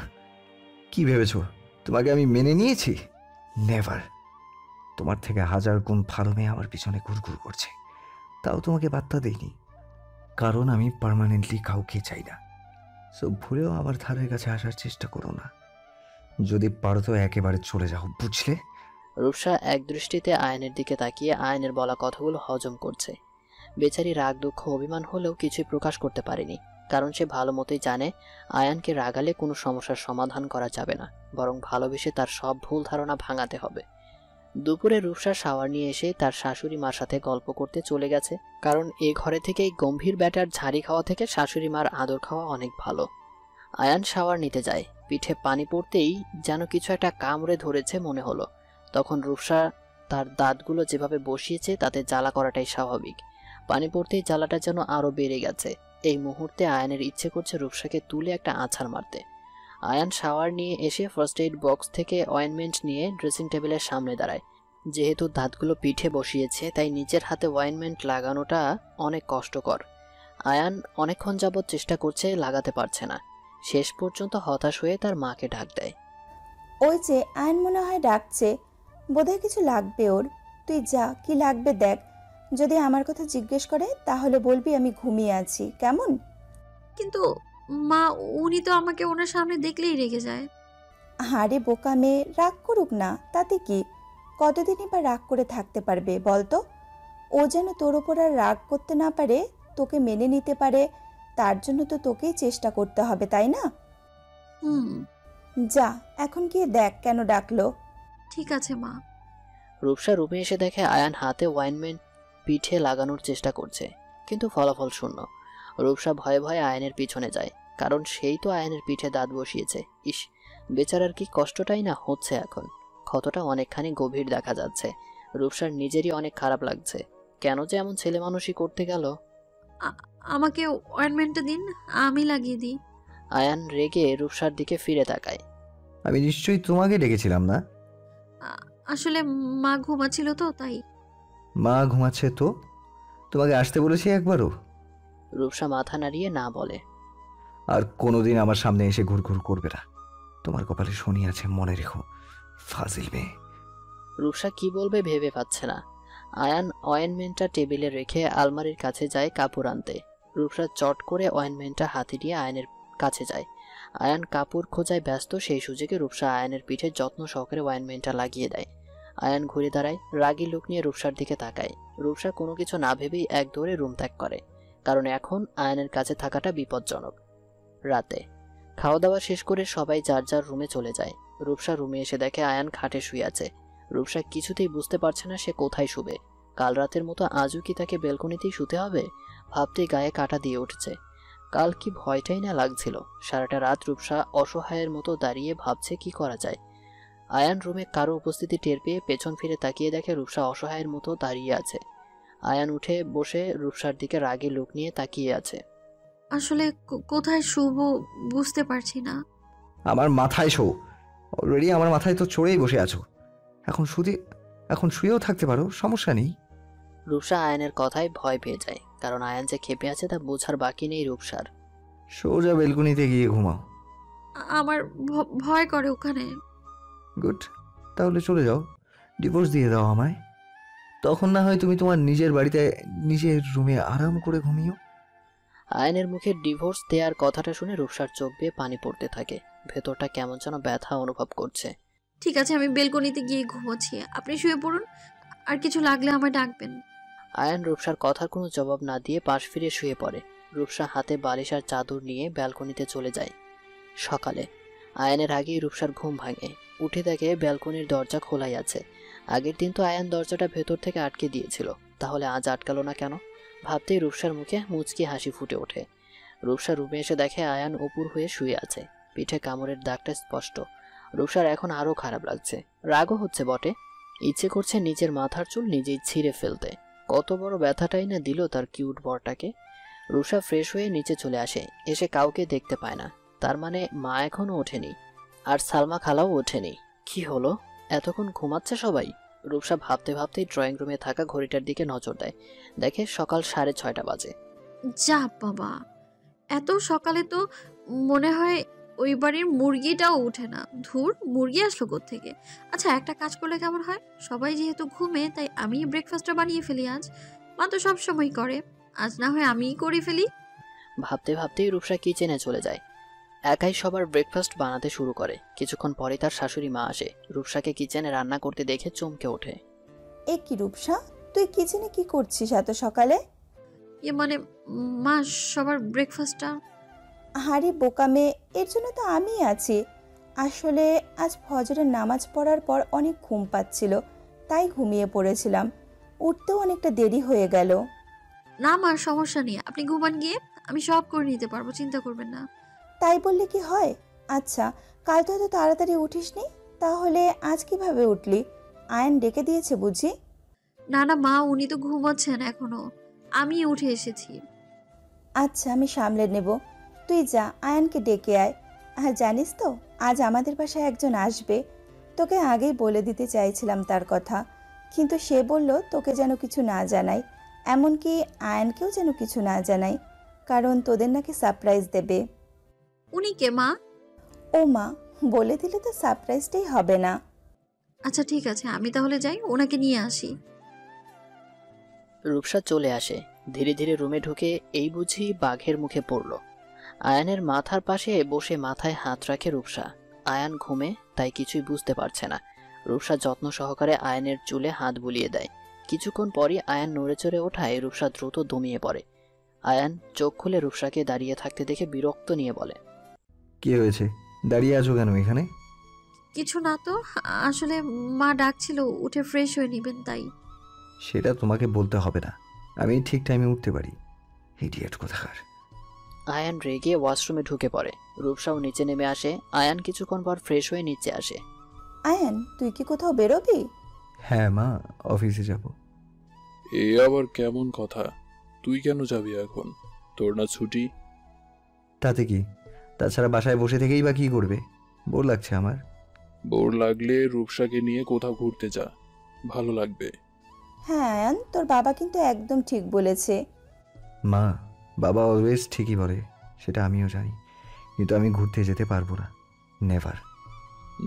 কি ভেবেছো তোমাকে আমি মেনে নিয়েছি? নেভার। তোমার থেকে হাজার গুণ ভালো মেয়ে আমার পিছনে ঘুরঘুর করছে, তাও তোমাকে পাত্তা দেইনি, কারণ আমি পার্মানেন্টলি কাউকে চাই না। সো ভুলেও আমার ধারের কাছে আসার চেষ্টা করো না। যদি পারো তো একেবারে চলে যাও, বুঝলে? রূপসা এক দৃষ্টিতে আয়নের দিকে তাকিয়ে আয়নের বলা কথাগুলো হজম করছে। বেচারি রাগ দুঃখ অভিমান হলেও কিছুই প্রকাশ করতে পারেনি, কারণ সে ভালো মতোই জানে আয়ানকে রাগালে কোনো সমস্যার সমাধান করা যাবে না, বরং ভালোবেসে তার সব ভুল ধারণা ভাঙাতে হবে। দুপুরে রূপসা শাওয়ার নিয়ে এসে তার শাশুড়ি মার সাথে গল্প করতে চলে গেছে, কারণ এ ঘরে থেকেই গম্ভীর ব্যাটার ঝাড়ি খাওয়া থেকে শাশুড়ি মার আদর খাওয়া অনেক ভালো। আয়ান শাওয়ার নিতে যায়। পিঠে পানি পড়তেই যেন কিছু একটা কামড়ে ধরেছে মনে হলো। তখন রূপসা তার দাঁতগুলো যেভাবে বসিয়েছে তাতে জ্বালা করাটাই স্বাভাবিক। পানি পড়তেই জ্বালাটা যেন আরও বেড়ে গেছে। এই মুহূর্তে আয়ানের ইচ্ছে করছে রূপসাকে তুলে একটা আছাড় মারতে। আয়ান শাওয়ার নিয়ে এসে ফার্স্ট এইড বক্স থেকে অয়েনমেন্ট নিয়ে ড্রেসিং টেবিলের সামনে দাঁড়ায়। যেহেতু দাঁতগুলো পিঠে বসিয়েছে তাই নিজের হাতে অয়েনমেন্ট লাগানোটা অনেক কষ্টকর। আয়ান অনেকক্ষণ যাবৎ চেষ্টা করছে, লাগাতে পারছে না। শেষ পর্যন্ত হতাশ হয়ে তার মাকে ডাক দেয়। ওই যে আয়ন মনে হয় ডাকছে, বোধহয় কিছু লাগবে ওর। তুই যা, কি লাগবে দেখ। যদি আমার কথা জিজ্ঞেস করে তাহলে বলবি আমি ঘুমিয়ে আছি, কেমন? কিন্তু মা, উনি তো আমাকে ওনার সামনে দেখলেই রেগে যায়। আরে বোকা মেয়ে, রাগ করুক না, তাতে কি? কতদিনই বা রাগ করে থাকতে পারবে বলতো? ও যেন তোর ওপর আর রাগ করতে না পারে, তোকে মেনে নিতে পারে, তার জন্য তো তোকেই চেষ্টা করতে হবে, তাই না? যা, এখন গিয়ে দেখ কেন ডাকলো। ঠিক আছে মা। রূপসা রুমে এসে দেখে আয়ান হাতে অয়েনমেন্ট পিঠে লাগানোর চেষ্টা করছে, কিন্তু ফলাফল শূন্য। রূপসা ভয়ে ভয়ে আয়নের পিছনে যায়, কারণ সেই তো আয়নের পিঠে দাঁত বসিয়েছে। ইস, বেচারার কি কষ্টটাই না হচ্ছে এখন। ক্ষতটা অনেকখানি গভীর দেখা যাচ্ছে। রূপসার নিজেরই অনেক খারাপ লাগছে, কেন যে এমন ছেলে মানুষই করতে গেল। আমাকে অয়েনমেন্টটা দিন, আমি লাগিয়ে দিই। আয়ান রেগে রূপসার দিকে ফিরে তাকায়। আমি নিশ্চয়ই তোমাকে ডেকেছিলাম না? আসলে মা ঘুমাচ্ছিল তো তাই। মা ঘুমাচ্ছে তো তোমাকে আসতে বলেছি একবারও? রূপসা মাথা নাড়িয়ে না বলে। আর কোনোদিন আমার সামনে এসে ঘুরঘুর করবে না। তোমার কপালে শনি আছে, মনে রেখো, ফাজিল মেয়ে। রূপসা কি বলবে ভেবে পাচ্ছে না। আয়ান অয়েনমেন্টটা টেবিলে রেখে আলমারির কাছে যায় কাপড় আনতে। রূপসা চট করে অয়েনমেন্টটা হাতে দিয়ে আয়নের কাছে যায়। আয়ান কাপড় খোঁজায় ব্যস্ত, সেই সুযোগে রূপসা আয়নের পিঠে যত্ন সহকারে অয়েনমেন্টটা লাগিয়ে দেয়। আয়ান ঘুরে দাঁড়ায়, রাগী লোক নিয়ে রূপসার দিকে তাকায়। রূপসা কোনো কিছু না ভেবেই এক দৌড়ে রুম ত্যাগ করে, কারণ এখন আয়ানের কাছে থাকাটা বিপজ্জনক। রাতে খাওয়া দাওয়া শেষ করে সবাই যার যার রুমে চলে যায়। রূপসা রুমে এসে দেখে আয়ান খাটে শুয়ে আছে। রূপসা কিছুতেই বুঝতে পারছে না সে কোথায় শুবে। কাল রাতের মতো আজও কি তাকে বেলকনিতেই শুতে হবে? ভাবতেই গায়ে কাঁটা দিয়ে উঠছে। কাল কি ভয়টাই না লাগছিল। সারাটা রাত রূপসা অসহায়ের মতো দাঁড়িয়ে ভাবছে কি করা যায়। আয়ান রুমে কারো উপস্থিতি টের পেয়ে পেছন ফিরে তাকিয়ে দেখে রূপসা অসহায়ের মতো দাঁড়িয়ে আছে। আয়ান উঠে বসে রূপসার দিকে রাগী লোক নিয়ে তাকিয়ে আছে। আসলে কোথায় শুভ বুঝতে পারছি না। আমার মাথায় শো। অলরেডি আমার মাথায় তো চড়েই বসে আছো। এখন শুয়েও থাকতে পারো, সমস্যা নেই। রূপসা আয়ানের কথায় ভয় পেয়ে যায়, কারণ আয়ান যে ক্ষেপে আছে তা বোঝার বাকি নেই রূপসার। সোজা বেলকুনিতে গিয়ে ঘুমাও। আমার ভয় করে ওখানে। গুড, তাহলে চলে যাও, ডিভোর্স দিয়ে দাও আমায়। তখন না হয় তুমি তোমার নিজের বাড়িতে নিজের রুমে আরাম করে ঘুমিও। আয়ানের মুখে ডিভোর্স দেওয়ার কথাটা শুনে রূপসার চোখ বেয়ে পানি পড়তে থাকে। ভেতরটা কেমন যেন ব্যথা অনুভব করছে। ঠিক আছে, আমি বেলকনিতে গিয়ে ঘুমোচ্ছি, আপনি শুয়ে পড়ুন, আর কিছু লাগলে আমায় ডাকবেন। আয়ান রূপসার কথার কোনো জবাব না দিয়ে পাশ ফিরে শুয়ে পড়ে। রূপসা হাতে বালিশ আর চাদর নিয়ে ব্যালকনিতে চলে যায়। সকালে আয়ানের আগেই রূপসার ঘুম ভাঙে। উঠে দেখে ব্যালকনির দরজা খোলাই আছে। আগের দিন তো আয়ান দরজাটা ভেতর থেকে আটকে দিয়েছিল, তাহলে আজ আটকালো না কেন? ভাবতেই রূপসার মুখে মুচকি হাসি ফুটে ওঠে। রূপসা রুমে এসে দেখে আয়ান অপুর হয়ে শুয়ে আছে, পিঠে কামড়ের দাগটা স্পষ্ট। রূপসার এখন আরও খারাপ লাগছে, রাগও হচ্ছে বটে। ইচ্ছে করছে নিজের মাথার চুল নিজেই ছিঁড়ে ফেলতে। কত বড় ব্যথাটাই না দিল তার কিউট বরটাকে। রূপসা ফ্রেশ হয়ে নিচে চলে আসে, এসে কাউকে দেখতে পায় না। তার মানে মা এখনো ওঠেনি, আর সালমা খালাও ওঠেনি। কি হলো, এতক্ষণ ঘুমাচ্ছে সবাই? রূপসা ভাবতে ভাবতেই ড্রয়িং রুমে থাকা ঘড়িটার দিকে নজর দেয়। দেখে সকাল 6:30 বাজে। যা বাবা, এত সকালে তো মনে হয় ওই বাড়ির মুরগিটাও উঠে না। ধুর, মুরগি আসলো কোত্থেকে? আচ্ছা, একটা কাজ করলে কেমন হয়? সবাই যেহেতু ঘুমে, তাই আমি ব্রেকফাস্টটা বানিয়ে ফেলি আজ। মা তো সবসময় করে, আজ না হয় আমিই করে ফেলি। ভাবতে ভাবতেই রূপসা কিচেনে চলে যায়। একাই সবার ব্রেকফাস্ট বানাতে শুরু করে। কিছুক্ষণ পরে তার শাশুড়ি মা আসে। রূপসাকে কিচেনে রান্না করতে দেখে চমকে ওঠে। এ কি রূপসা, তুই কিচেনে কি করছিস এত সকালে? মানে মা, সবার ব্রেকফাস্টটা। আরে বোকা মেয়ে, এর জন্য তো আমি আছি। আসলে আজ ফজরের নামাজ পড়ার পর অনেক ঘুম পাচ্ছিল, তাই ঘুমিয়ে পড়েছিলাম। উঠতেও অনেকটা দেরি হয়ে গেল। না মা, সমস্যা নেই, আপনি ঘুমান গিয়ে, আমি সব করে নিতে পারবো, চিন্তা করবেন না। তাই বললে কি হয়? আচ্ছা, কাল তো এত তাড়াতাড়ি উঠিসনি, তাহলে আজ কিভাবে উঠলি? আয়ন ডেকে দিয়েছে বুঝি? না না মা, উনি তো ঘুমাচ্ছেন এখনো, আমি উঠে এসেছি। আচ্ছা, আমি সামলে নেব। তুই যা, আয়নকে ডেকে আয়। আর জানিস তো, আজ আমাদের বাসায় একজন আসবে। তোকে আগেই বলে দিতে চাইছিলাম তার কথা, কিন্তু সে বলল তোকে যেন কিছু না জানাই, এমনকি আয়নকেও যেন কিছু না জানাই, কারণ তোদের নাকি সারপ্রাইজ দেবে। উনি কে মা? ও মা, বলে দিলে তো সারপ্রাইজটাই হবে না। আচ্ছা ঠিক আছে, আমি তাহলে যাই, ওনাকে নিয়ে আসি। রূপসা চলে আসে। ধীরে ধীরে রুমে ঢুকে এই বুঝি বাঘের মুখে পড়ল। আয়ানের মাথার পাশে বসে মাথায় হাত রাখে রূপসা। আয়ান ঘুমে, তাই কিছুই বুঝতে পারছে না। রূপসা যত্ন সহকারে আয়ানের চুলে হাত বুলিয়ে দেয়। কিছুক্ষণ পরই আয়ান নড়ে চড়ে ওঠায় রূপসা দ্রুত দমিয়ে পড়ে। আয়ান চোখ খুলে রূপসাকে দাঁড়িয়ে থাকতে দেখে বিরক্ত নিয়ে বলে, কি হয়েছে, দাঁড়িয়ে আছো কেন এখানে? কিছু না তো, আসলে মা ডাকছিল উঠে ফ্রেশ হয়ে নেবেন তাই। সেটা তোমাকে বলতে হবে না, আমি ঠিক টাইমে উঠতে পারি। ইডিয়েট কোথাকার। আয়ান রেগে ওয়াশরুমে ঢুকে পড়ে। রূপসাও নিচে নেমে আসে। আয়ান কিছুক্ষণ পর ফ্রেশ হয়ে নিচে আসে। আয়ান, তুই কি কোথাও বেরোবি? হ্যাঁ মা, অফিসে যাব। এ আবার কেমন কথা? তুই কেন যাবি এখন? তোর না ছুটি? তাতে কি, তাছাড়া বাসায় বসে থেকেই বা কি করবে? বোর লাগছে আমার। বোর লাগলে রূপসাকে নিয়ে কোথাও ঘুরতে যা, ভালো লাগবে। হ্যাঁ আয়ান, তোর বাবা কিন্তু একদম ঠিক বলেছে। মা, বাবা অলওয়েজ ঠিকই বলে, সেটা আমিও জানি, কিন্তু আমি ঘুরতে যেতে পারবো না, নেভার।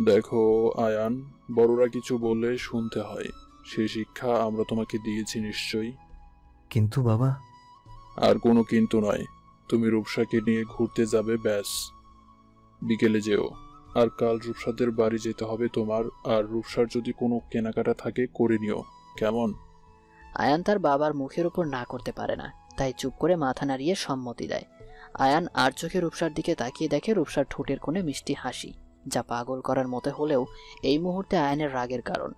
দেখো আয়ান, বড়রা কিছু বললে শুনতে হয়, সে শিক্ষা আমরা তোমাকে দিয়েছি নিশ্চয়ই। কিন্তু বাবা। আর কোনো কিন্তু নয়, তুমি রূপসাকে নিয়ে ঘুরতে যাবে ব্যাস। বিকেলে যেও, আর কাল রূপসাদের বাড়ি যেতে হবে তোমার, আর রূপসার যদি কোনো কেনাকাটা থাকে করে নিও, কেমন? আয়ান তার বাবার মুখের উপর না করতে পারে না, তাই চুপ করে মাথা নাড়িয়ে সম্মতি দেয়। আয়ান আর চোখে রূপসার দিকে তাকিয়ে দেখে রূপসার ঠোঁটের কোণে মিষ্টি হাসি, যা পাগল করার মতো হলেও এই মুহূর্তে আয়ানের রাগের কারণ।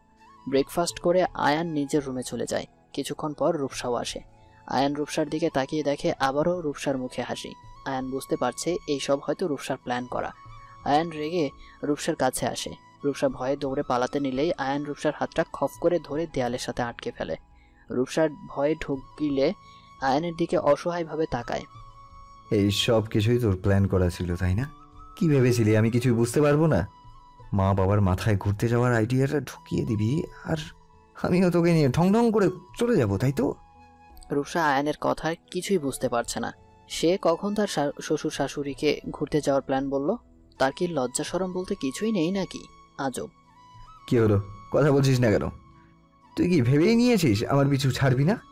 ব্রেকফাস্ট করে আয়ান নিজের রুমে চলে যায়। কিছুক্ষণ পর রূপসাও আসে। আয়ান রূপসার দিকে তাকিয়ে দেখে আবারও রূপসার মুখে হাসি। আয়ান বুঝতে পারছে এইসব হয়তো রূপসার প্ল্যান করা। আয়ান রেগে রূপসার কাছে আসে। রূপসা ভয়ে দৌড়ে পালাতে নিলেই আয়ান রূপসার হাতটা খপ করে ধরে দেয়ালের সাথে আটকে ফেলে। রূপসার ভয়ে ঢুকিলে আয়নের দিকে অসহায়ভাবে তাকায়। এই সব কিছুই তোর প্ল্যান করা ছিল, তাই না? কি ভেবেছিলি আমি কিছুই বুঝতে পারবো না? মা বাবার মাথায় ঘুরতে যাওয়ার আইডিয়াটা ঢুকিয়ে দিবি আর আমিও তোকে নিয়ে ঢং ঢং করে চলে যাব, তাই তো? রূপসা আয়নের কথা কিছুই বুঝতে পারছে না। সে কখন তার শ্বশুর শাশুড়িকে ঘুরতে যাওয়ার প্ল্যান বলল? তার কি লজ্জা শরম বলতে কিছুই নেই নাকি? আজব। কি হলো, কথা বলছিস না কেন? তুই কি ভেবেই নিয়েছিস আমার পিছু ছাড়বি না?